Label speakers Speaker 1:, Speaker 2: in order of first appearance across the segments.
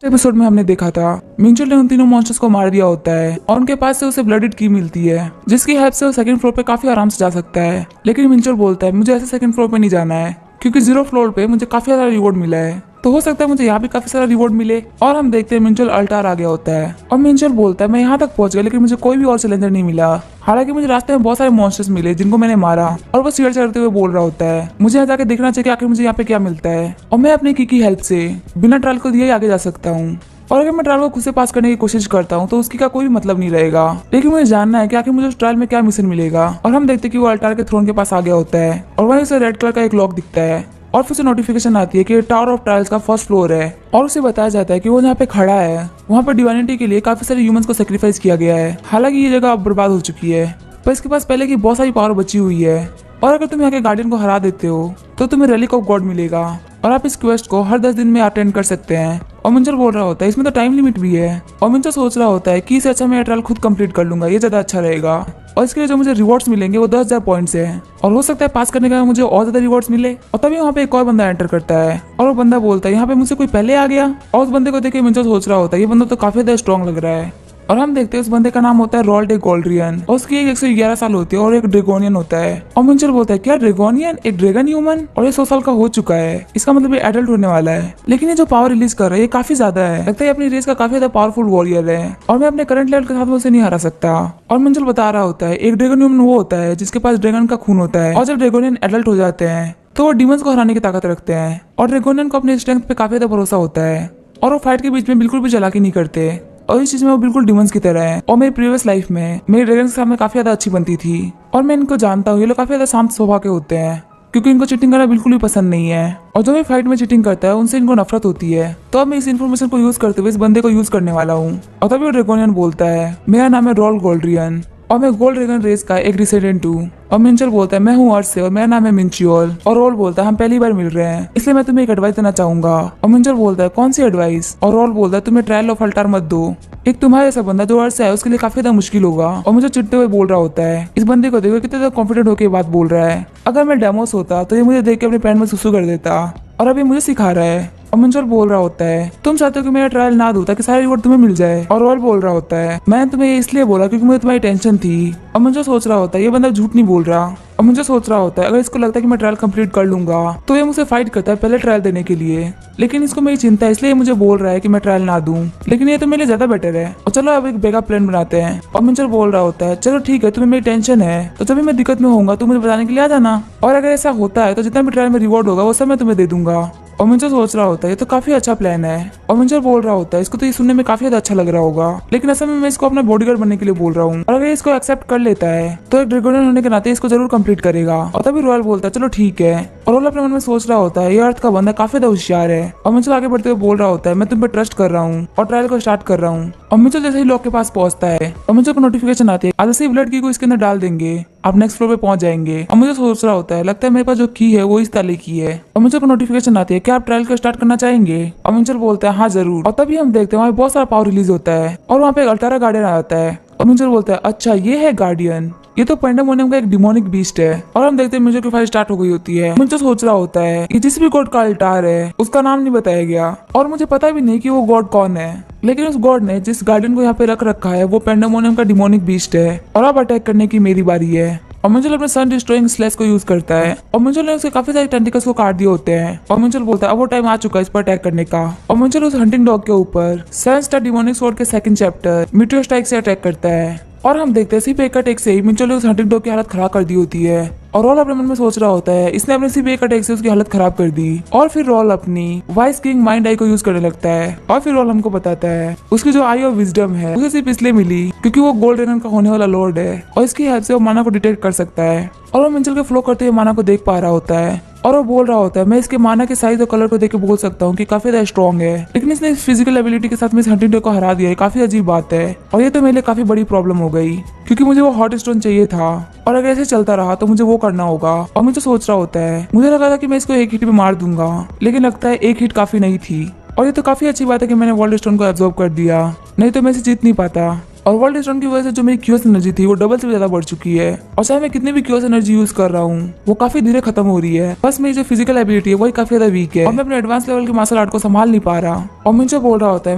Speaker 1: Episode में हमने देखा था मिंचुल ने उन तीनों मॉन्स्टर्स को मार दिया होता है और उनके पास से उसे ब्लडेड की मिलती है जिसकी हेल्प से वो सेकंड फ्लोर पे काफी आराम से जा सकता है। लेकिन मिंचुल बोलता है मुझे ऐसे सेकंड फ्लोर पे नहीं जाना है क्योंकि 0 फ्लोर पे मुझे काफी सारा रिवॉर्ड मिला है, तो हो सकता है मुझे यहाँ भी काफी सारा रिवॉर्ड मिले। और हम देखते हैं मिंचुल अल्टार आ गया होता है और मिंचुल बोलता है मैं यहाँ तक पहुंच गया लेकिन मुझे कोई भी और चैलेंजर नहीं मिला। हालांकि मुझे रास्ते में बहुत सारे मॉन्स्टर्स मिले जिनको मैंने मारा और वो सीढ़ी चढ़ते हुए बोल रहा होता है मुझे यहाँ जाके देखना चाहिए कि आखिर मुझे यहाँ पे क्या मिलता है और मैं अपनी की हेल्प से बिना ट्रायल को दिए ही आगे जा सकता हूँ। और अगर मैं ट्रायल को खुद से पास करने की कोशिश करता हूँ तो उसकी का कोई भी मतलब नहीं रहेगा, लेकिन मुझे जानना है कि आखिर मुझे उस ट्रायल में क्या मिशन मिलेगा। और हम देखते हैं कि वो अल्टार के थ्रोन के पास आ गया होता है और वहीं उसे रेड कलर का एक लॉक दिखता है और फिर उसे नोटिफिकेशन आती है कि टावर ऑफ ट्रायल्स का फर्स्ट फ्लोर है और उसे बताया जाता है कि वो जहाँ पे खड़ा है वहाँ पर डिवाइनिटी के लिए काफी सारे ह्यूमंस को सेक्रीफाइस किया गया है। हालांकि ये जगह अब बर्बाद हो चुकी है पर इसके पास पहले की बहुत सारी पावर बची हुई है और अगर तुम यहाँ के गार्डियन को हरा देते हो तो तुम्हें रेलिक ऑफ गॉड मिलेगा और आप इस क्वेस्ट को हर 10 दिन में अटेंड कर सकते हैं। और मिंचुल बोल रहा होता है इसमें तो टाइम लिमिट भी है और मिंचुल सोच रहा होता है कि इससे अच्छा मैं ट्रायल खुद कंप्लीट कर लूंगा, ये ज्यादा अच्छा रहेगा। और इसके लिए जो मुझे रिवॉर्ड्स मिलेंगे वो 10,000 पॉइंट्स है और हो सकता है पास करने का मुझे और ज्यादा रिवॉर्ड्स मिले। और तभी वहाँ पे एक और बंदा एंटर करता है और वो बंदा बोलता है यहाँ पे मुझसे कोई पहले आ गया। और उस बंदे को देख के मिंचुल सोच रहा होता है ये बंदा तो काफी ज्यादा स्ट्रॉन्ग लग रहा है। और हम देखते हैं उस बंदे का नाम होता है रॉल्ड ए गोल्ड्रियन और उसकी एज 111 साल होती है और एक ड्रैगोनियन होता है। और मिंचुल बोलता है क्या ड्रैगोनियन एक ड्रैगन ह्यूमन, और ये 100 साल का हो चुका है, इसका मतलब ये एडल्ट होने वाला है। लेकिन ये जो पावर रिलीज कर रहा है ये काफी ज्यादा है, लगता है अपनी रेस का काफी ज्यादा पावरफुल वॉरियर है और मैं अपने करंट लेवल के साथ उसे नहीं हरा सकता। और मिंचुल बता रहा होता है एक ड्रैगन ह्यूमन वो होता है जिसके पास ड्रैगन का खून होता है और जब ड्रैगोनियन एडल्ट हो जाते हैं तो वो डीमंस को हराने की ताकत रखते हैं और ड्रैगोनियन को अपने स्ट्रेंथ पे काफी ज्यादा भरोसा होता है और वो फाइट के बीच में बिल्कुल भी चालाकी नहीं करते और इस चीज में वो बिल्कुल डिमंस की तरह है। और मेरी प्रीवियस लाइफ में मेरी ड्रैगन के साथ में काफी ज्यादा अच्छी बनती थी और मैं इनको जानता हूँ, ये लोग काफी ज्यादा शांत स्वभाव के होते हैं क्योंकि इनको चीटिंग करना बिल्कुल भी पसंद नहीं है और जो भी फाइट में चीटिंग करता है उनसे इनको नफरत होती है। तो अब मैं इस इन्फॉर्मेशन को यूज करते हुए इस बंदे को यूज करने वाला हूँ। और तभी वो ड्रैगोनियन बोलता है मेरा नाम है रॉल गोल्ड्रियन और मैं गोल्ड ड्रैगन रेस का एक डिसेंडेंट हूँ। और मिंचुल बोलता है मैं हूँ अर्थ से और मेरा नाम है मिंचियोल। और रोल बोलता है हम पहली बार मिल रहे हैं इसलिए मैं तुम्हें एक एडवाइस देना चाहूंगा। और मिंचुल बोलता है कौन सी एडवाइस। और रोल बोलता है तुम्हें ट्रायल ऑफ अल्टार मत दो, एक तुम्हारे जैसा बंदा जो अर्थ से है उसके लिए काफी ज्यादा मुश्किल होगा। और मुझे चिढ़ते हुए बोल रहा होता है इस बंदे को देखो कितने ज्यादा कॉन्फिडेंट होकर बात बोल रहा है, अगर मैं डेमोस होता तो ये मुझे देख के अपने पैंट में सुसु कर देता और अभी मुझे सिखा रहा है। और मिंचुल बोल रहा होता है तुम चाहते हो कि मेरा ट्रायल ना दूं ताकि सारे रिवॉर्ड तुम्हें मिल जाए। और रॉयल बोल रहा होता है मैंने तुम्हें ये इसलिए बोला क्योंकि मुझे तुम्हारी टेंशन थी। और मिंचुल सोच रहा होता है ये बंदा झूठ नहीं बोल रहा और मुझे सोच रहा होता है अगर इसको लगता है कि मैं ट्रायल कंप्लीट कर लूंगा तो ये मुझसे फाइट करता है पहले ट्रायल देने के लिए, लेकिन इसको मेरी चिंता है इसलिए मुझे बोल रहा है कि मैं ट्रायल ना दूं, लेकिन ये तो मेरे लिए ज्यादा बेटर है। और चलो अब एक बैकअप प्लान बनाते हैं। और मिंचुल बोल रहा होता है चलो ठीक है तुम्हें मेरी टेंशन है तो जब भी मैं दिक्कत में होऊंगा तो मुझे बताने के लिए आ जाना और अगर ऐसा होता है तो जितना भी ट्रायल में रिवॉर्ड होगा वो सब मैं तुम्हें दे दूंगा। और मिंचुल सोच रहा होता है ये तो काफी अच्छा प्लान है। और मिंचुल बोल रहा होता है इसको तो ये सुनने में काफी ज्यादा अच्छा लग रहा होगा लेकिन असल में मैं इसको अपना बॉडीगार्ड बनने के लिए बोल रहा हूँ और अगर इसको एक्सेप्ट कर लेता है तो एक ड्रैगोनियन होने के नाते इसको जरूर कंप्लीट करेगा। और तभी रॉयल बोलता है चलो ठीक है। और रॉयल अपने मन में सोच रहा होता है ये अर्थ का बंदा काफी ज्यादा होशियार है। और मिंचुल आगे बढ़ते हुए बोल रहा होता है मैं तुम पे ट्रस्ट कर रहा हूँ और ट्रायल को स्टार्ट कर रहा हूँ। और मिंचुल जैसे ही लॉक के पास पहुंचता है और मिंचुल को नोटिफिकेशन आती है आज से ब्लड की को इसके अंदर डाल देंगे आप नेक्स्ट फ्लोर पे पहुंच जाएंगे। और मुझे सोच रहा होता है लगता है मेरे पास जो की है वो इस ताले की है। और मिंचुल को नोटिफिकेशन आती है क्या आप ट्रायल को स्टार्ट करना चाहेंगे। और मिंचुल बोलता है हाँ जरूर। और तभी हम देखते हैं वहाँ बहुत सारा पावर रिलीज होता है और वहाँ पे एक अल्टारा गार्डियन आ जाता है। और मिंचुल बोलता है अच्छा ये है गार्डियन, ये तो पेंडेमोनियम का एक डिमोनिक बीस्ट है। और हम देखते हैं मिंचुल की फाइट स्टार्ट हो गई होती है। मिंचुल सोच रहा होता है कि जिस भी गॉड का अल्टार है उसका नाम नहीं बताया गया और मुझे पता भी नहीं कि वो गॉड कौन है, लेकिन उस गॉड ने जिस गार्डियन को यहाँ पे रख रखा है वो पेंडेमोनियम का डिमोनिक बीस्ट है और अब अटैक करने की मेरी बारी है। और मिंचुल अपने सन डिस्ट्रॉइंग स्लैश को यूज करता है और मिंचुल ने उसके काफी सारे टेंटिकल्स को काट दिए होते हैं। और मिंचुल बोलता है अब वो टाइम आ चुका है इस पर अटैक करने का। और मिंचुल उस हंटिंग डॉग के ऊपर सेवन स्टार डिमोनिक स्वॉर्ड के सेकंड चैप्टर मीटियोर स्ट्राइक से अटैक करता है और हम देखते हैं सिर्फ एक अटैक से ही मिंचुल ने उस हंटिंग डॉग की हालत खराब कर दी होती है। और रॉल अपने मन में सोच रहा होता है इसने अपने सिर्फ एक अटैक से उसकी हालत खराब कर दी। और फिर रॉल अपनी वाइस किंग माइंड आई को यूज करने लगता है और फिर रॉल हमको बताता है उसकी जो आई ऑफ विजडम है उसे सिर्फ इसलिए मिली क्योंकि वो गोल्ड ड्रैगन का होने वाला लॉर्ड है और इसकी हेल्प से वो माना को डिटेक्ट कर सकता है। और वो मिंचुल के फ्लो करते हुए माना को देख पा रहा होता है और वो बोल रहा होता है मैं इसके माना के साइज और कलर को देख के बोल सकता हूँ कि काफी ज्यादा स्ट्रॉन्ग है, लेकिन इसने इस फिजिकल एबिलिटी के साथ में इस हंटिंग डॉग को हरा दिया है, काफी अजीब बात है। और ये तो मेरे लिए काफी बड़ी प्रॉब्लम हो गई क्योंकि मुझे वो हॉट स्टोन चाहिए था और अगर ऐसे चलता रहा तो मुझे वो करना होगा। और मुझे सोच रहा होता है मुझे लगा था कि मैं इसको एक हिट में मार दूंगा लेकिन लगता है एक हिट काफी नहीं थी। और ये तो काफी अच्छी बात है कि मैंने वर्ल्ड स्टोन को एब्जॉर्ब कर दिया, नहीं तो मैं इसे जीत नहीं पाता। और वर्ल्ड स्टोन की वजह से जो मेरी क्यूएस एनर्जी थी वो डबल से भी ज्यादा बढ़ चुकी है। और चाहे मैं कितनी भी क्यूएस एनर्जी यूज कर रहा हूँ वो काफी धीरे खत्म हो रही है। बस मेरी जो फिजिकल एबिलिटी है वही काफी ज्यादा वीक है और मैं अपने एडवांस लेवल के मार्शल आर्ट को संभाल नहीं पा रहा। और मिंचो बोल रहा होता है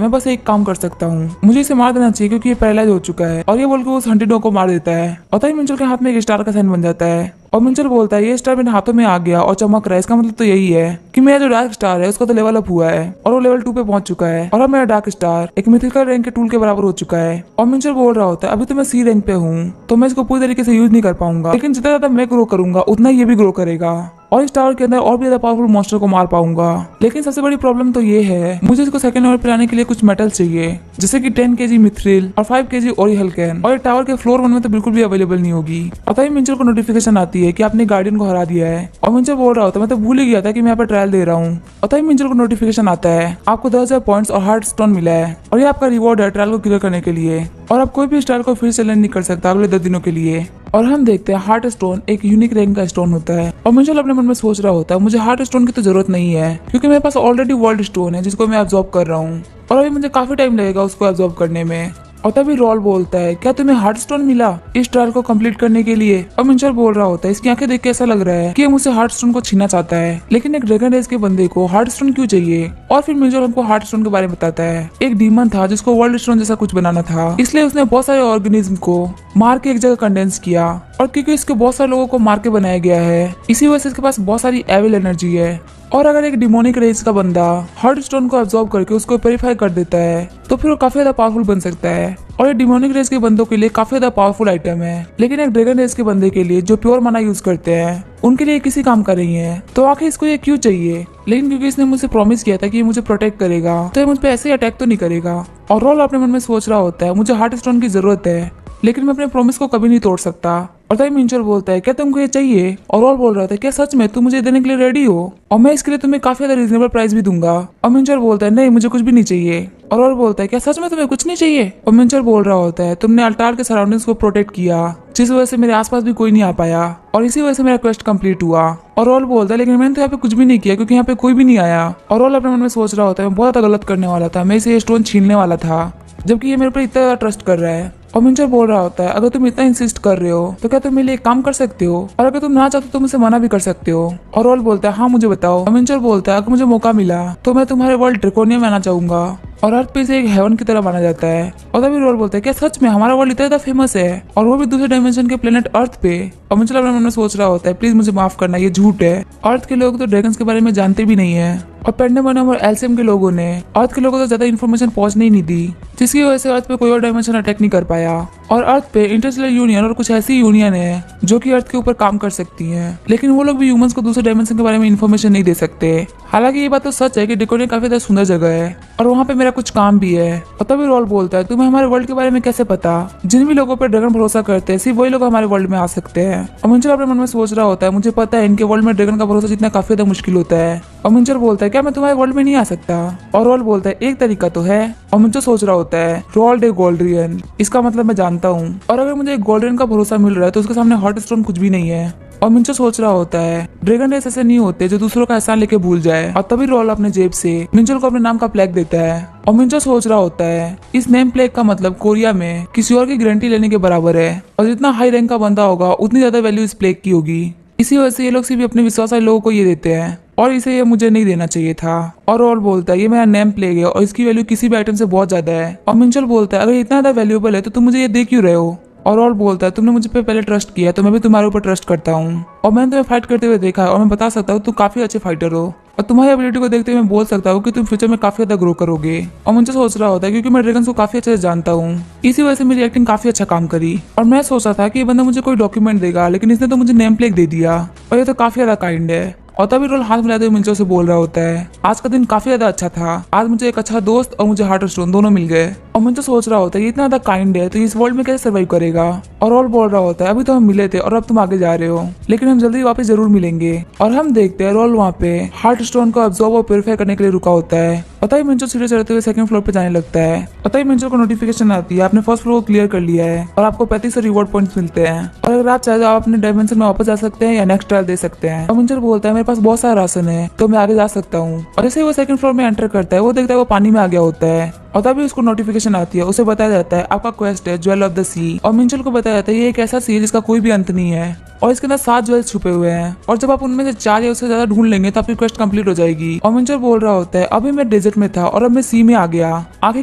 Speaker 1: मैं बस एक काम कर सकता हूँ, मुझे इसे मार देना चाहिए क्योंकि ये पैरालाइज हो चुका है। और ये बोल के उस हंटी डॉग को मार देता है और तभी मिंचो के हाथ में एक स्टार का साइन बन जाता है। और मिंचल बोलता है ये स्टार मेरे हाथों में आ गया और चमक रहा है, इसका मतलब तो यही है कि मेरा जो डार्क स्टार है उसका तो लेवल अप हुआ है और वो लेवल 2 पे पहुंच चुका है और अब मेरा डार्क स्टार एक मिथिकल रैंक के टूल के बराबर हो चुका है। और मिंचल बोल रहा होता है अभी तो मैं सी रैंक पे हूँ तो मैं इसको पूरी तरीके से यूज नहीं कर पाऊंगा, लेकिन जितना ज्यादा मैं ग्रो करूंगा उतना ये भी ग्रो करेगा और इस टावर के अंदर और भी ज्यादा पावरफुल मॉन्स्टर को मार पाऊंगा। लेकिन सबसे बड़ी प्रॉब्लम तो ये है मुझे इसको सेकंड लेवल पे लाने के लिए कुछ मेटल चाहिए जैसे कि 10 केजी मिथ्रिल और 5 केजी ओरिहल्केन और ये टावर के फ्लोर 1 में तो बिल्कुल भी अवेलेबल नहीं होगी। और तभी मिंचल को नोटिफिकेशन आती है कि आपने गार्डियन को हरा दिया है और मिंचल बोल रहा होता है मैं तो भूल ही गया था कि मैं यहाँ पे ट्रायल दे रहा हूँ। और तभी मिंचल को नोटिफिकेशन आता है आपको 10,000 पॉइंट्स और हार्ट स्टोन मिला है और ये आपका रिवॉर्ड है ट्रायल को क्लियर करने के लिए और आप कोई भी स्टाइल को फिर से लर्न नहीं कर सकता अगले 2 दिनों के लिए। और हम देखते हैं हार्ट स्टोन एक यूनिक रैंक का स्टोन होता है और मिंचल अपने मन में सोच रहा होता है मुझे हार्ट स्टोन की तो जरूरत नहीं है क्योंकि मेरे पास ऑलरेडी वर्ल्ड स्टोन है जिसको मैं एब्जॉर्ब कर रहा हूँ और अभी मुझे काफी टाइम लगेगा उसको एब्जॉर्ब करने में। और तभी रॉल बोलता है क्या तुम्हें हार्ट स्टोन मिला इस ट्रायल को कंप्लीट करने के लिए। और मिंचल बोल रहा होता है इसकी आंखें देख के ऐसा लग रहा है कि ये मुझसे हार्ट स्टोन को छीनना चाहता है, लेकिन एक ड्रैगन रेस के बंदे को हार्ट स्टोन क्यों चाहिए। और फिर मिंचल हमको हार्ट स्टोन के बारे में बताता है एक डीमन था जिसको वर्ल्ड स्टोन जैसा कुछ बनाना था, इसलिए उसने बहुत सारे ऑर्गेनिज्म को मार के एक जगह कंडेंस किया और क्योंकि इसके बहुत सारे लोगों को मार के बनाया गया है इसी वजह से इसके पास बहुत सारी एविल एनर्जी है। और अगर एक डिमोनिक रेस का बंदा हार्ट स्टोन को एब्जॉर्ब करके उसको प्योरीफाई कर देता है तो फिर वो काफी ज्यादा पावरफुल बन सकता है और ये डिमोनिक रेस के बंदों के लिए काफी ज्यादा पावरफुल आइटम है। लेकिन एक ड्रैगन रेस के बंदे के लिए जो प्योर माना यूज करते हैं उनके लिए किसी काम का नहीं है, तो आखिर इसको ये क्यों चाहिए। लेकिन क्योंकि इसने मुझसे प्रॉमिस किया था कि ये मुझे प्रोटेक्ट करेगा तो ये मुझ पे ऐसे ही अटैक तो नहीं करेगा। और रोल अपने मन में सोच रहा होता है मुझे हार्ट स्टोन की जरूरत है लेकिन मैं अपने प्रॉमिस को कभी नहीं तोड़ सकता। और तभी मिंचल बोलता है क्या तुमको ये चाहिए। और रोल बोल रहा था क्या सच में तुम मुझे देने के लिए रेडी हो और मैं इसके लिए तुम्हें काफी ज्यादा रीजनेबल प्राइस भी दूंगा। और मिंचल बोलता है नहीं मुझे कुछ भी नहीं चाहिए। और रोल बोलता है क्या सच में तुम्हें कुछ नहीं चाहिए। और मिंचल बोल रहा होता है तुमने अल्टार के सराउंडिंग्स को प्रोटेक्ट किया जिस वजह से मेरे आसपास भी कोई नहीं आ पाया और इसी वजह से मेरा क्वेस्ट कंप्लीट हुआ। और रोल बोलता है लेकिन मैंने तो यहाँ पे कुछ भी नहीं किया क्योंकि यहाँ पे कोई भी नहीं आया। और रोल अपने मन में सोच रहा होता है मैं बहुत ज्यादा गलत करने वाला था, मैं इसे ये स्टोन छीनने वाला था जबकि ये मेरे पर इतना ज्यादा ट्रस्ट कर रहा है। और मिंचल बोल रहा होता है अगर तुम इतना इंसिस्ट कर रहे हो तो क्या तुम मेरे लिए एक काम कर सकते हो और अगर तुम ना चाहते तो मुझसे मना भी कर सकते हो। और रोल बोलता है हाँ मुझे बताओ। और मिंचल बोलता है अगर मुझे मौका मिला तो मैं तुम्हारे वर्ल्ड ड्रैकोनिया में आना चाहूंगा और अर्थ पे इसे एक हेवन की तरह माना जाता है। और तभी रोल बोलता है क्या सच में हमारा वर्ल्ड इतना ज्यादा फेमस है और वो भी दूसरे डायमेंशन के प्लेनेट अर्थ पे। और मिंचल अपने मन में सोच रहा होता है प्लीज मुझे माफ करना ये झूठ है, अर्थ के लोग तो ड्रैगन्स के बारे में जानते भी नहीं है और पेंडेमोनियम और एल्सियम के लोगों ने अर्थ के लोगों को ज्यादा इन्फॉर्मेशन पहुंचने ही नहीं दी जिसकी वजह से अर्थ पे कोई और डायमेंशन अटैक नहीं कर पाया। और अर्थ पे इंटरस्टेलर यूनियन और कुछ ऐसी यूनियन है जो कि अर्थ के ऊपर काम कर सकती हैं, लेकिन वो लोग भी ह्यूमंस को दूसरे डायमेंशन के बारे में इन्फॉर्मेशन नहीं दे सकते। हालांकि ये बात तो सच है कि ड्रैकोनिया काफी ज्यादा सुंदर जगह है और वहाँ पे मेरा कुछ काम भी है। और तभी रोल बोलता है तुम्हें हमारे वर्ल्ड के बारे में कैसे पता, जिन भी लोगों पर ड्रैगन भरोसा करते हैं सिर्फ वही लोग हमारे वर्ल्ड में आ सकते हैं। और मिंचल अपने मन में सोच रहा होता है मुझे पता है इनके वर्ल्ड में ड्रैगन का भरोसा जितना काफी ज्यादा मुश्किल होता है। और मिंचल बोलता है क्या मैं तुम्हारे वर्ल्ड में नहीं आ सकता। और रोल बोलता है एक तरीका तो है। और मिंचल सोच रहा होता है रोल्ड ए गोल्ड्रियन, इसका मतलब मैं जानता हूँ और अगर मुझे एक गोल्डन का भरोसा मिल रहा है तो उसके सामने हार्ट स्टोन कुछ भी नहीं है। और मिंचल सोच रहा होता है ड्रैगन रेस ऐसे नहीं होते जो दूसरों का एहसान लेके भूल जाए। और तभी रोल अपने जेब से मिंचल को अपने नाम का प्लेग देता है और मिंचल सोच रहा होता है इस नेम प्लेग का मतलब कोरिया में किसी और की गारंटी लेने के बराबर है और जितना हाई रैंक का बंदा होगा उतनी ज्यादा वैल्यू इस प्लेग की होगी। इसी वजह से ये लोग सिर्फ अपने विश्वास वाले लोगों को ये देते हैं और इसे ये मुझे नहीं देना चाहिए था। और रोल बोलता है ये मेरा नेम प्लेग है और इसकी वैल्यू किसी भी आइटम से बहुत ज्यादा है। और मिंचल बोलता है अगर इतना ज्यादा वैल्यूएबल है तो तुम मुझे ये दे क्यों रहे हो। और रोल बोलता है तुमने मुझे पे पहले ट्रस्ट किया तो मैं भी तुम्हारे ऊपर ट्रस्ट करता हूँ और मैंने तुम्हें फाइट करते हुए देखा है और मैं बता सकता हूँ तुम काफी अच्छे फाइटर हो और तुम्हारी एबिलिटी को देखते हुए मैं बोल सकता हूँ कि तुम फ्यूचर में काफी ज्यादा ग्रो करोगे। और मुझे सोच रहा होता है क्योंकि मैं ड्रैगन्स को काफी अच्छे से जानता हूँ इसी वजह से मेरी एक्टिंग काफी अच्छा काम करी। और मैं सोचा था कि ये बंदा मुझे कोई डॉक्यूमेंट देगा लेकिन इसने तो मुझे नेम प्लेग दे दिया और ये तो काफी ज्यादा काइंड है। और तभी रोल हाथ मिलाते हुए मिंचल से बोल रहा होता है आज का दिन काफी ज्यादा अच्छा था, आज मुझे एक अच्छा दोस्त और मुझे हार्ट स्टोन दोनों मिल गए। और मिंचल सोच रहा होता है ये इतना ज्यादा काइंड है तो इस वर्ल्ड में कैसे सर्वाइव करेगा। और रोल बोल रहा होता है अभी तो हम मिले थे और अब तुम आगे जा रहे हो लेकिन हम जल्दी वापस जरूर मिलेंगे। और हम देखते हैं रोल वहाँ पे हार्ट स्टोन को अब्सॉर्ब और प्योरीफाई करने के लिए रुका होता है। पता ही मिंचल सीढ़ी चढ़ते हुए सेकंड फ्लोर पे जाने लगता है। पता ही मिंचल को नोटिफिकेशन आती है आपने फर्स्ट फ्लोर को क्लियर कर लिया है और आपको 35 रिवॉर्ड पॉइंट्स मिलते हैं और अगर आप चाहे तो आप अपने डायमेंशन में वापस जा सकते हैं या नेक्स्ट ट्रायल दे सकते हैं। और मिंचल बोलता है मेरे पास बहुत सारा राशन है तो मैं आगे जा सकता हूँ। और जैसे वो सेकंड फ्लोर में एंटर करता है वो देखता है वो पानी में आ गया होता है और तभी उसको नोटिफिकेशन आती है, उसे बताया जाता है आपका क्वेस्ट है ज्वेल ऑफ द सी। और मिंचल को बताया जाता है ये एक ऐसा सी है जिसका कोई भी अंत नहीं है और इसके अंदर 7 ज्वेल्स छुपे हुए हैं और जब आप उनमें से 4 या उससे ज्यादा ढूंढ लेंगे तो आपकी क्वेस्ट कंप्लीट हो जाएगी। और मिंचल बोल रहा होता है अभी मैं डेजर्ट में था और अब मैं सी में आ गया, आखिर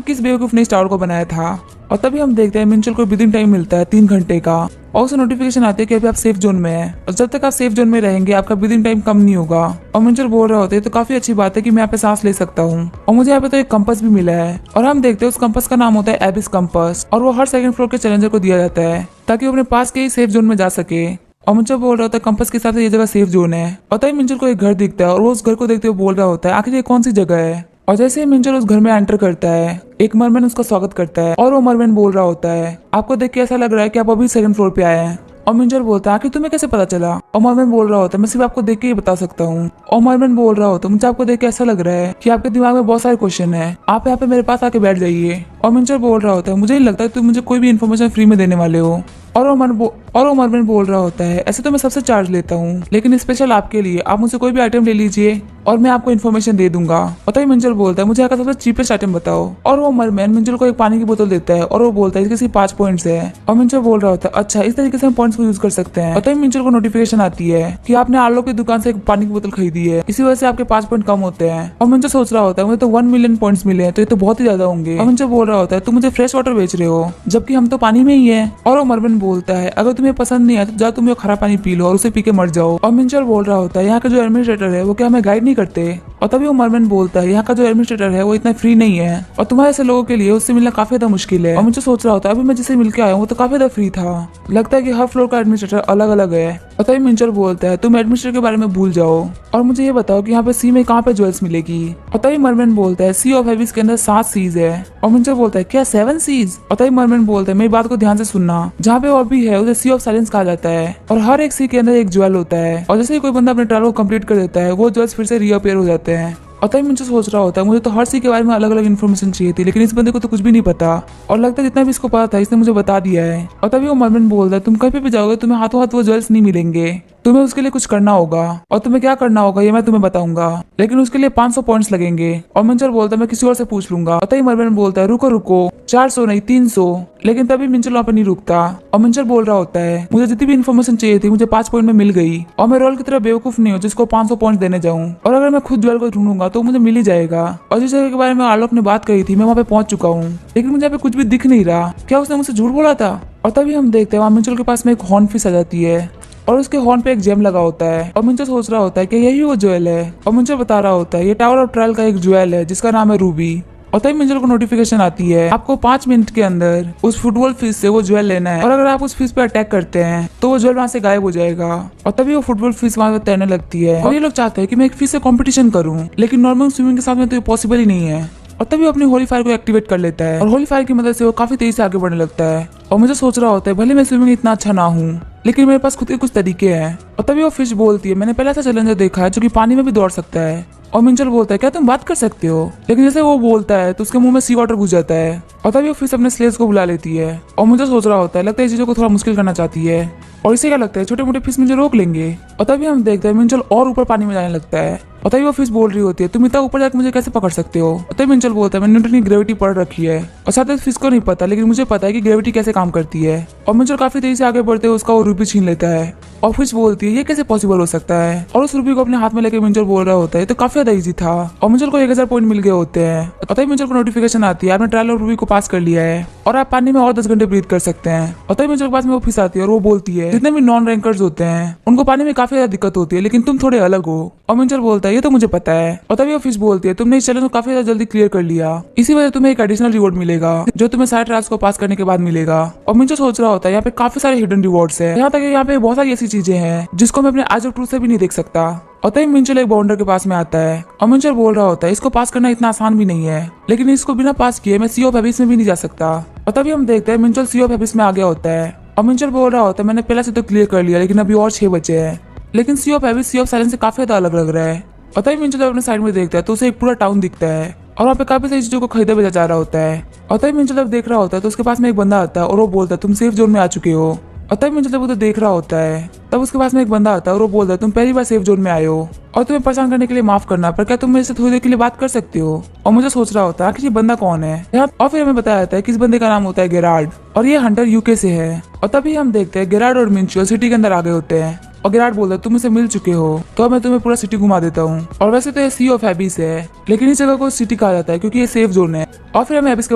Speaker 1: किस बेवकूफ ने इस टावर को बनाया था। और तभी हम देखते हैं मिंचल को ब्रीदिंग टाइम मिलता है 3 घंटे का और उसे नोटिफिकेशन आती है कि अभी आप सेफ जोन में हैं और जब तक आप सेफ जोन में रहेंगे आपका ब्रीदिंग टाइम कम नहीं होगा। और मिंचल बोल रहा होता है तो काफी अच्छी बात है कि मैं यहाँ पे सांस ले सकता हूँ और मुझे यहाँ पे तो एक कंपास भी मिला है। और हम देखते हैं उस कंपास का नाम होता है एबिस कंपास और वो हर सेकंड फ्लोर के चैलेंजर को दिया जाता है ताकि वो अपने पास के ही सेफ जोन में जा सके। और मिंचल बोल रहा होता है कंपास के हिसाब से ये जगह सेफ जोन है। और तभी मिंचल को एक घर दिखता है और वो उस घर को देखते हुए बोल रहा होता है आखिर ये कौन सी जगह है। और जैसे ही मिंचल उस घर में एंटर करता है एक मरमैन उसका स्वागत करता है और वो मरमैन बोल रहा होता है आपको देख के ऐसा लग रहा है कि आप अभी सेकंड फ्लोर पे आए हैं। और मिंचल बोलता है आखिर तुम्हें कैसे पता चला। और मरमैन बोल रहा होता है मैं सिर्फ आपको देख के ही बता सकता हूँ। और मरमैन बोल रहा होता है मुझे आपको देख के ऐसा लग रहा है कि आपके दिमाग में बहुत सारे क्वेश्चन है, आप यहाँ पे मेरे पास आके बैठ जाइए। और मिंचल बोल रहा होता है मुझे नहीं लगता तुम मुझे कोई भी इन्फॉर्मेशन फ्री में देने वाले हो। और वो मरमैन बोल रहा होता है ऐसे तो मैं सबसे चार्ज लेता हूँ लेकिन स्पेशल आपके लिए आप मुझसे कोई भी आइटम ले लीजिए और मैं आपको इन्फॉर्मेशन दे दूंगा। और तभी मिंचल बोलता है मुझे यहाँ का सबसे चीपेस्ट आइटम बताओ। और वो मरमैन मिंचल को एक पानी की बोतल देता है और वो बोलता है इसके सिर्फ 5 पॉइंट्स है। और मिंचल बोल रहा होता है अच्छा इस तरीके से हम पॉइंट्स को यूज कर सकते हैं। और तभी मिंचल को नोटिफिकेशन आती है कि आपने आलो की दुकान से एक पानी की बोतल खरीदी है, इसी वजह से आपके 5 पॉइंट कम होते हैं। और मिंचल सोच रहा होता है मुझे तो 1 मिलियन पॉइंट्स मिले हैं तो ये तो बहुत ही ज्यादा होंगे। और मिंचल बोल रहा होता है तुम मुझे फ्रेश वाटर बेच रहे हो जबकि हम तो पानी में ही है। और वो मरमैन बोलता है अगर तुम्हें पसंद नहीं है तो जाओ तुम ये खरा पानी पी लो और उसे पी के मर जाओ। और मिंचल बोल रहा होता है यहाँ का जो एडमिनिस्ट्रेटर है वो क्या हमें गाइड नहीं करते। और तभी वो मरमैन बोलता है यहाँ का जो एडमिनिस्ट्रेटर है वो इतना फ्री नहीं है और तुम्हारे ऐसे लोगों के लिए उससे मिलना काफी ज्यादा मुश्किल है। और मुझे सोच रहा होता है अभी मैं जिसे मिलकर आया हूँ वो तो काफी ज्यादा फ्री था, लगता है कि हर फ्लोर का एडमिनिस्ट्रेटर अलग अलग है। और तभी मिंचल बोलता है तुम एडमिनिस्ट्रेटर के बारे में भूल जाओ और मुझे ये बताओ कि यहाँ पे सी में कहाँ पे ज्वेल्स मिलेगी। और तभी मरमैन बोलता है सी ऑफ हेविस के अंदर 7 सीज है। और मिंचल बोलता है क्या 7 सीज। और तभी मरमैन बोलता है मेरी बात को ध्यान से सुनना, जहाँ पे और भी है उसे सी ऑफ साइलेंस कहा जाता है और हर एक सी के अंदर एक ज्वेल होता है और जैसे ही कोई बंदा अपने ट्रायल को कंप्लीट कर देता है वो ज्वेल्स फिर से रीअपेयर हो जाते हैं। और तभी मुझे सोच रहा होता है मुझे तो हर सी के बारे में अलग अलग इन्फॉर्मेशन चाहिए थी लेकिन इस बंदे को तो कुछ भी नहीं पता और लगता है जितना भी इसको पता था इसने मुझे बता दिया है। और तभी वो मरमैन बोलता है तुम कहीं पे भी जाओगे तुम्हें हाथों हाथ वो ज्वेल्स नहीं मिलेंगे, तुम्हें उसके लिए कुछ करना होगा और तुम्हें क्या करना होगा ये मैं तुम्हें बताऊंगा लेकिन उसके लिए 500 पॉइंट्स लगेंगे। और मिंचल बोलता है मैं किसी और से पूछ लूंगा। और तभी मरमैन बोलता है रुको रुको 400 नहीं 300। लेकिन तभी मिंचल वहाँ पे नहीं रुकता और मिंचल बोल रहा होता है मुझे जितनी भी इन्फॉर्मेशन चाहिए थी मुझे 5 पॉइंट में मिल गई और मैं रोल की तरह बेवकूफ नहीं हूँ जिसको 500 पॉइंट देने जाऊँ और अगर मैं खुद ज्वेल को ढूंढूंगा तो मुझे मिल ही जाएगा। और जिस जगह के बारे में आलोक ने बात करी थी मैं वहाँ पे पहुंच चुका हूँ लेकिन मुझे यहाँ पे कुछ भी दिख नहीं रहा, क्या उसने मुझसे झूठ बोला था। और तभी हम देखते हैं वहाँ मिंचल के पास में एक हॉर्न फिश आ जाती है और उसके हॉर्न पे एक जेम लगा होता है और मिंचल सोच रहा होता है कि यही वो ज्वेल है। और मिंचल बता रहा होता है ये टावर ऑफ ट्रायल का एक ज्वेल है जिसका नाम है रूबी। और तभी मिंचल को नोटिफिकेशन आती है आपको 5 मिनट के अंदर उस फुटबॉल फिश से वो ज्वेल लेना है और अगर आप उस फिश पे अटैक करते हैं तो वो ज्वेल वहाँ से गायब हो जाएगा। और तभी वो फुटबॉल फिश वहाँ पे तैरने लगती है और ये लोग चाहते हैं कि मैं एक फिश से कंपटीशन करूँ लेकिन नॉर्मल स्विमिंग के साथ में तो ये पॉसिबल ही नहीं है। और तभी वो अपनी होली फायर को एक्टिवेट कर लेता है और होली फायर की मदद से वो काफी तेजी से आगे बढ़ने लगता है। और मुझे सोच रहा होता है भले मैं स्विमिंग इतना अच्छा ना हूँ लेकिन मेरे पास खुद के कुछ तरीके हैं। और तभी वो फिश बोलती है मैंने पहले ऐसा चैलेंजर देखा है जो कि पानी में भी दौड़ सकता है। और मिंचल बोलता है क्या तुम बात कर सकते हो, लेकिन जैसे वो बोलता है तो उसके मुंह में सी वाटर घुस जाता है। और तभी वो फिश अपने स्लेव्स को बुला लेती है और मुझे सोच रहा होता है लगता है चीजों को थोड़ा मुश्किल करना चाहती है और इसे क्या लगता है छोटे मोटे फिश मुझे रोक लेंगे। और तभी हम देखते हैं मिंचल और ऊपर पानी में जाने लगता है और तभी वो फिश बोल रही होती है तुम इतना ऊपर जाकर मुझे कैसे पकड़ सकते हो। और तभी मिंचल बोलता है मैंने न्यूटन की ग्रेविटी पढ़ रखी है और शायद इस फिश को नहीं पता लेकिन मुझे पता है कि ग्रेविटी कैसे काम करती है। और मिंचल काफी तेजी से आगे बढ़ते हुए उसका वो रूबी छीन लेता है और फिश बोलती है ये कैसे पॉसिबल हो सकता है। और उस रूबी को अपने हाथ में लेकर मिंचल बोल रहा होता है तो काफी ज्यादा इजी था और मिंचल को 1000 पॉइंट मिल गए होते हैं। और तभी मिंचल को नोटिफिकेशन आती है आपने ट्रायल और रूबी को पास कर लिया है और आप पानी में और 10 घंटे ब्रीथ कर सकते हैं। और तभी मिंचल के पास में वो फिश आती है और वो बोलती है जितने भी नॉन रैंकर्स होते हैं उनको पानी में काफी ज्यादा दिक्कत होती है लेकिन तुम थोड़े अलग हो। और मिंचल बोलता है ये तो मुझे पता है। और तभी वो फिश बोलती है तुमने इस चैलेंज को काफी ज्यादा जल्दी क्लियर कर लिया, इसी वजह तुम्हें एक एडिशनल रिवॉर्ड मिलेगा जो तुम्हें सारे ट्रायल्स को पास करने के बाद मिलेगा। और मिंचल सोच रहा होता है यहाँ पे काफी सारे हिडन रिवॉर्ड्स है, यहाँ तक यहाँ पे बहुत सारी ऐसी चीजें हैं जिसको मैं अपने आइज ऑफ ट्रूथ से भी नहीं देख सकता। और तभी मिंचल एक बाउंडर के पास में आता है और मिंचल बोल रहा होता है इसको पास करना इतना आसान भी नहीं है लेकिन इसको बिना पास किए मैं सी ऑफ एबिस में भी नहीं जा सकता। और तभी हम देखते हैं मिंचल सी ऑफ एबिस में आ गया होता है और मिंचल बोल रहा होता है मैंने पहले से तो क्लियर कर लिया लेकिन अभी और 6 बचे हैं लेकिन sea of abyss sea of silence से काफी ज्यादा अलग लग रहा है। और तभी मिंचल जब अपने साइड में देखता है तो उसे एक पूरा टाउन दिखता है और वहाँ पे काफी सारी चीजों को खरीदा बेचा जा रहा होता है। और तभी मिंचल जब देख रहा होता है तो उसके पास में एक बंदा आता है और वो बोलता है तुम सेफ जोन में आ चुके हो और तभी मिंचल जब उधर देख रहा होता है तब उसके पास में एक बंदा आता है और वो बोलता है तुम पहली बार सेफ जोन में आए हो और तुम्हें परेशान करने के लिए माफ करना, पर क्या तुम मेरे से थोड़ी देर के लिए बात कर सकते हो। और मुझे सोच रहा होता है आखिर ये बंदा कौन है यहाँ, और फिर हमें बताया जाता है कि इस बंदे का नाम होता है गेरार्ड और ये हंटर यूके से है। और तभी हम देखते हैं गेरार्ड और मिंचुअल सिटी के अंदर आ गए होते हैं और गेरार्ड बोलता है तुम मुझसे मिल चुके हो तो अब मैं तुम्हें पूरा सिटी घुमा देता हूँ। और वैसे तो ये सी ऑफ एबिस है लेकिन इस जगह को सिटी कहा जाता है क्योंकि ये सेफ जोन है। और फिर हमें एबिस के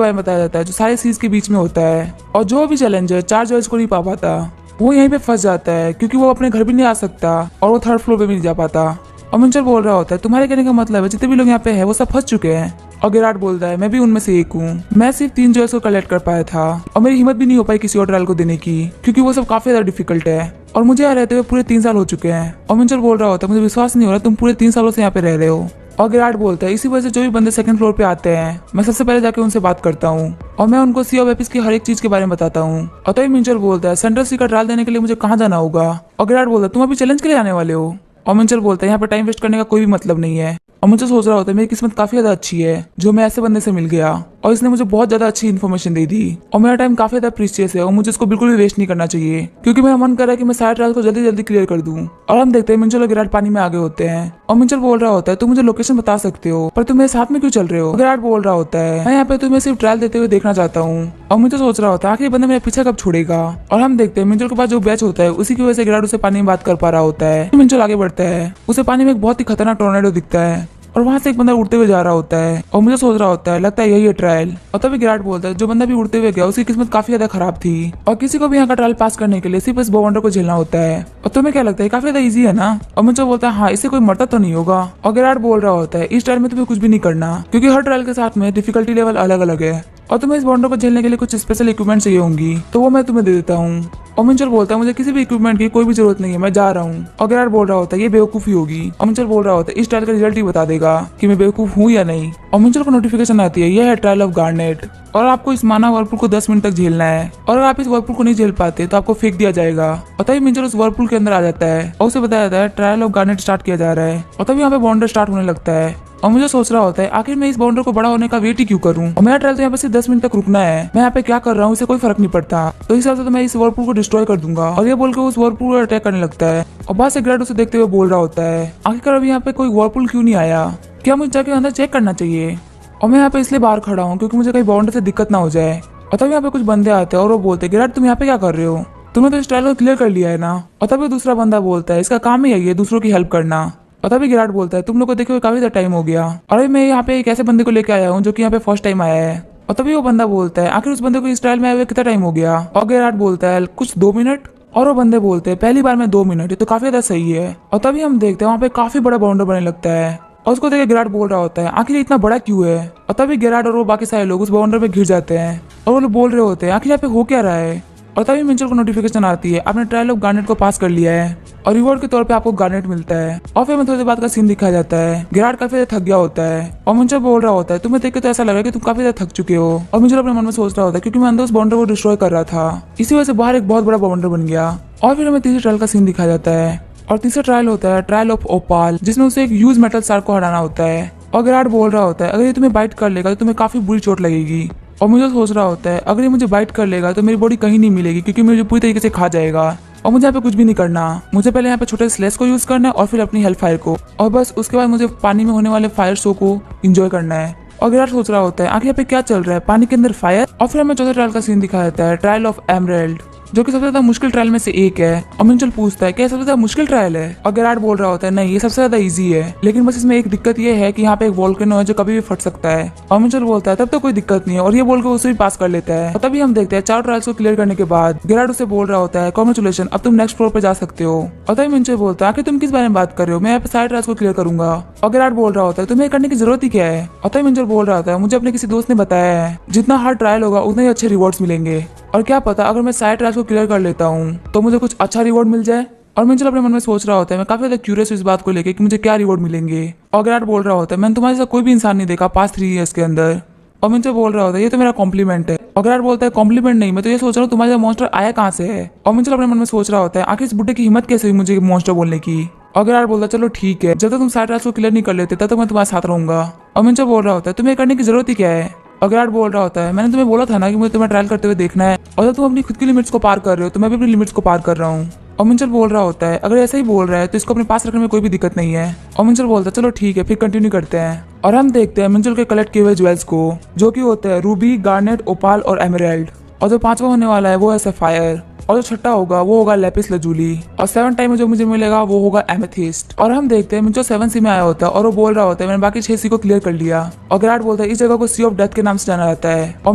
Speaker 1: बारे में बताया जाता है जो सारे सीज के बीच में होता है और जो भी चैलेंजर 4 जॉयज को नहीं पा पाता वो यहीं पे फंस जाता है क्योंकि वो अपने घर भी नहीं आ सकता और वो 3rd फ्लोर पे भी नहीं जा पाता। और मिंचल बोल रहा होता है तुम्हारे कहने का मतलब है जितने भी लोग यहाँ पे है वो सब फंस चुके हैं। और गेरार्ड बोलता है मैं भी उनमें से एक हूँ, मैं सिर्फ 3 जॉयज को कलेक्ट कर पाया था और मेरी हिम्मत भी नहीं हो पाई किसी और ट्रायल को देने की क्योंकि वो सब काफी ज्यादा डिफिकल्ट है और मुझे यहाँ रहते हुए पूरे 3 साल हो चुके हैं। और मिंचल बोल रहा होता है मुझे विश्वास नहीं हो रहा तुम पूरे 3 सालों से यहाँ पे रह रहे हो। और गेरार्ड बोलता है इसी वजह से जो भी बंदे 2nd फ्लोर पे आते हैं मैं सबसे पहले जाके उनसे बात करता हूँ और मैं उनको सी ऑफ एपिस की हर एक चीज के बारे में बताता हूँ। और तभी मिंचल बोलता है सेंट्रल सी का ट्रायल देने के लिए मुझे कहाँ जाना होगा। और गेरार्ड बोलता है तुम अभी चैलेंज के लिए आने वाले हो। और मिंचल बोलता है यहाँ पे टाइम वेस्ट करने का कोई भी मतलब नहीं है। और मुझे सोच रहा होता है मेरी किस्मत काफी ज्यादा अच्छी है जो मैं ऐसे बंदे से मिल गया और इसने मुझे बहुत ज्यादा अच्छी इन्फॉर्मेशन दे दी और मेरा टाइम काफी ज्यादा प्रीशियस है और मुझे इसको बिल्कुल भी वेस्ट नहीं करना चाहिए क्योंकि मेरा मन कर रहा है कि मैं सारे ट्रायल को जल्दी जल्दी क्लियर कर दूं। और हम देखते हैं मिंचल और गेरार्ड पानी में आगे होते हैं और मिंचल बोल रहा होता है तुम मुझे लोकेशन बता सकते हो पर तुम मेरे साथ में क्यों चल रहे हो। गेरार्ड बोल रहा होता है मैं यहाँ पे तुम्हें सिर्फ ट्रायल देते हुए देखना चाहता हूँ। और मुझे सोच रहा होता है आखिर बंदा मेरा पीछे कब छोड़ेगा। और हम देखते हैं मिंचल के पास जो बैच होता है उसी की वजह से गेरार्ड उसे पानी में बात कर पा रहा होता है। मिंचल आगे बढ़ता है उसे पानी में एक बहुत ही खतरनाक टोर्नेडो दिखता है और वहां से एक बंदा उड़ते हुए जा रहा होता है और मुझे सोच रहा होता है लगता है यही है ट्रायल। और तभी गेरार्ड बोलता है जो बंदा भी उड़ते हुए गया उसकी किस्मत काफी ज्यादा खराब थी और किसी को भी यहाँ का ट्रायल पास करने के लिए सिर्फ इस बॉन्डर को झेलना होता है। और तुम्हें क्या लगता है काफी ज्यादा इजी है ना। और मुझे बोलता है हाँ इससे कोई मरता तो नहीं होगा। और गेरार्ड बोल रहा होता है इस ट्रायल में तुम्हें कुछ भी नहीं करना क्योंकि हर ट्रायल के साथ में डिफिकल्टी लेवल अलग अलग है और तुम्हें इस बॉन्डर को झेलने के लिए कुछ स्पेशल इक्विपमेंट चाहिए होंगी तो वो मैं तुम्हें दे देता हूँ। और मिंचल बोलता है मुझे किसी भी इक्विपमेंट की कोई भी जरूरत नहीं है मैं जा रहा हूँ। और गेरार्ड बोल रहा होता है ये बेवकूफी होगी। और मिंचल बोल रहा होता है इस ट्रायल का रिजल्ट ही बता देगा कि मैं बेवकूफ हूँ या नहीं। और मिंचल को नोटिफिकेशन आती है यह है ट्रायल ऑफ गार्नेट और आपको इस मानव वर्लपूल को 10 मिनट तक झेलना है और अगर आप इस वर्लपूल को नहीं झेल पाते तो आपको फेंक दिया जाएगा। और तभी मिंचल उस वर्लपूल के अंदर आ जाता है और उसे बताया जाता है ट्रायल ऑफ गार्नेट स्टार्ट किया जा रहा है। और तभी यहाँ पे बॉन्डर स्टार्ट होने लगता है और मुझे सोच रहा होता है आखिर मैं इस बाउंडर को बड़ा होने का वेट ही क्यों करूं और मेरा ट्रायल तो यहाँ पे सिर्फ 10 मिनट तक रुकना है, मैं यहाँ पे क्या कर रहा हूँ इसे कोई फर्क नहीं पड़ता। तो इस हिसाब से तो मैं इस वर्लपूल को डिस्ट्रॉय कर दूंगा। और ये बोल के उस वर्लपूल को अटैक करने लगता है और बाद से गेरार्ड उसे देखते हुए बोल रहा होता है आखिरकार अभी यहाँ पे कोई वर्लपूल क्यों नहीं आया, क्या मुझे जाके अंदर चेक करना चाहिए। और मैं यहाँ पे इसलिए बाहर खड़ा हूँ क्योंकि मुझे कहीं बाउंडर से दिक्कत ना हो जाए। और तभी यहाँ पे कुछ बंदे आते हैं और वो बोलते हैं गेरार्ड तुम यहाँ पे क्या कर रहे हो, तुमने तो इस ट्रायल को क्लियर कर लिया है ना। और तभी दूसरा बंदा बोलता है इसका काम ही यही है दूसरों की हेल्प करना। और तभी गेरार्ड बोलता है तुम लोग को देखे हुए काफी ज्यादा टाइम हो गया और अभी मैं यहाँ पे एक ऐसे बंदे को लेके आया हूँ जो कि यहाँ पे फर्स्ट टाइम आया है। और तभी वो बंदा बोलता है आखिर उस बंदे को इस ट्रायल में आए हुए कितना टाइम हो गया। और गेरार्ड बोलता है कुछ 2 मिनट। और वो बंदे बोलते हैं पहली बार में 2 मिनट, ये तो काफी ज्यादा सही है। और तभी हम देखते हैं वहाँ पे काफी बड़ा बाउंडर बनने लगता है और उसको देख गेरार्ड बोल रहा होता है आखिर इतना बड़ा क्यों है। और तभी गेरार्ड और वो बाकी सारे लोग उस बाउंडर पे घिर जाते हैं और वो लोग बोल रहे होते हैं आखिर यहाँ पे हो क्या रहा है। और तभी मिंचल को नोटिफिकेशन आती है आपने ट्रायल ऑफ गार्नेट को पास कर लिया है और रिवॉर्ड के तौर पे आपको गार्नेट मिलता है। और फिर थोड़ी देर बाद का सीन दिखाया जाता है गेरार्ड काफी ज्यादा थक गया होता है और मिंचल बोल रहा होता है तुम्हें देख के तो ऐसा लग रहा है कि तुम काफी ज्यादा थक चुके हो। और मिंचल अपने मन में सोच रहा होता है क्योंकि मैं अंदर उस बाउंडर को डिस्ट्रॉय कर रहा था इसी वजह से बाहर एक बहुत बड़ा बाउंडर बन गया। और फिर हमें तीसरे ट्रायल का सीन दिखाया जाता है और तीसरा ट्रायल होता है ट्रायल ऑफ ओपाल जिसमें उसे एक यूज मेटल शार्क को हटाना होता है। और गेरार्ड बोल रहा होता है अगर ये तुम्हें बाइट कर लेगा तो तुम्हें काफी बुरी चोट लगेगी। और मुझे सोच रहा होता है अगर ये मुझे बाइट कर लेगा तो मेरी बॉडी कहीं नहीं मिलेगी क्योंकि मुझे पूरी तरीके से खा जाएगा और मुझे यहाँ पे कुछ भी नहीं करना। मुझे पहले यहाँ पे छोटे स्लेस को यूज करना है और फिर अपनी हेल्प फायर को और बस उसके बाद मुझे पानी में होने वाले फायर शो को एंजॉय करना है। और गेरार्ड सोच रहा होता है आखिर यहाँ पे क्या चल रहा है, पानी के अंदर फायर। और फिर हमें चौथे ट्रायल का सीन दिखाया जाता है ट्रायल ऑफ एमरेल्ड जो कि सबसे ज्यादा मुश्किल ट्रायल में से एक है। और मिंचल पूछता है क्या सबसे ज्यादा मुश्किल ट्रायल है और गेरार्ड बोल रहा होता है नहीं ये सबसे ज्यादा इजी है लेकिन बस इसमें एक दिक्कत ये है कि यहाँ पे एक वोल्केनो है जो कभी भी फट सकता है। और मिंचल बोलता है तब तो कोई दिक्कत नहीं है और ये बोल के उसे भी पास कर लेता है। और तभी हम देखते हैं 4 ट्रायल्स को क्लियर करने के बाद गेरार्ड उसे बोल रहा होता है कांग्रेचुलेशन अब तुम नेक्स्ट फ्लोर पे जा सकते हो। और तभी मिंचल बोलता है आखिर तुम किस बारे में बात कर रहे हो, मैं यहाँ पे सारे ट्रायल्स को क्लियर करूंगा। और गेरार्ड बोल रहा होता है तुम्हें करने की जरूरत ही क्या है। और तभी मिंचल बोल रहा होता है मुझे अपने किसी दोस्त ने बताया है जितना हार्ड ट्रायल होगा उतने ही अच्छे रिवॉर्ड्स मिलेंगे और क्या पता अगर मैं सारे ट्रायल्स को क्लियर कर लेता हूँ तो मुझे कुछ अच्छा रिवॉर्ड मिल जाए। और मिंचल अपने मन में सोच रहा होता है मैं काफी ज्यादा क्यूरियस इस बात को लेकर कि मुझे क्या रिवॉर्ड मिलेंगे। और गेरार्ड बोल रहा होता है मैंने तुम्हारे साथ कोई भी इंसान नहीं देखा पास्ट 3 इयर्स के अंदर। और मिंचल बोल रहा होता है ये तो मेरा कॉम्प्लीमेंट है। और गेरार्ड बोलता है कॉम्प्लीमेंट नहीं, मैं तो ये सोच रहा हूँ तुम्हारे मॉन्स्टर आया कहाँ से है। और मिंचल अपने मन में सोच रहा होता है आखिर इस बुड्ढे की हिम्मत कैसे हुई मुझे मॉन्स्टर बोलने की। और गेरार्ड बोलता है चलो ठीक है जब तक तुम सारे ट्रायल्स को क्लियर नहीं कर लेते तब तक मैं तुम्हारे साथ रहूंगा। और मिंचल बोल रहा होता है तुम्हें करने की जरूरत ही क्या है। और गिराट बोल रहा होता है मैंने तुम्हें बोला था ना कि मुझे तुम्हें ट्रायल करते हुए देखना है, और जब तुम अपनी खुद की लिमिट्स को पार कर रहे हो तो मैं भी अपनी लिमिट्स को पार कर रहा हूँ। और मिंचल बोल रहा होता है अगर ऐसा ही बोल रहा है तो इसको अपने पास रखने में कोई भी दिक्कत नहीं है। और मिंचल बोलता है चलो ठीक है फिर कंटिन्यू करते हैं। और हम देखते हैं मिंचल के कलेक्ट किए हुए ज्वेल्स को, जो कि होते हैं रूबी, गार्नेट, ओपाल और एमराल्ड। और जो पांचवा होने वाला है वो है सफायर, और जो छठा होगा वो होगा लेपिस लजूली, और 7 टाइम में जो मुझे मिलेगा वो होगा एमेथिस्ट। और हम देखते हैं मिंचो 7 सी में आया होता है और वो बोल रहा होता है मैंने बाकी 6 सी को क्लियर कर लिया। और गिराट बोलता है इस जगह को सी ऑफ डेथ के नाम से जाना जाता है। और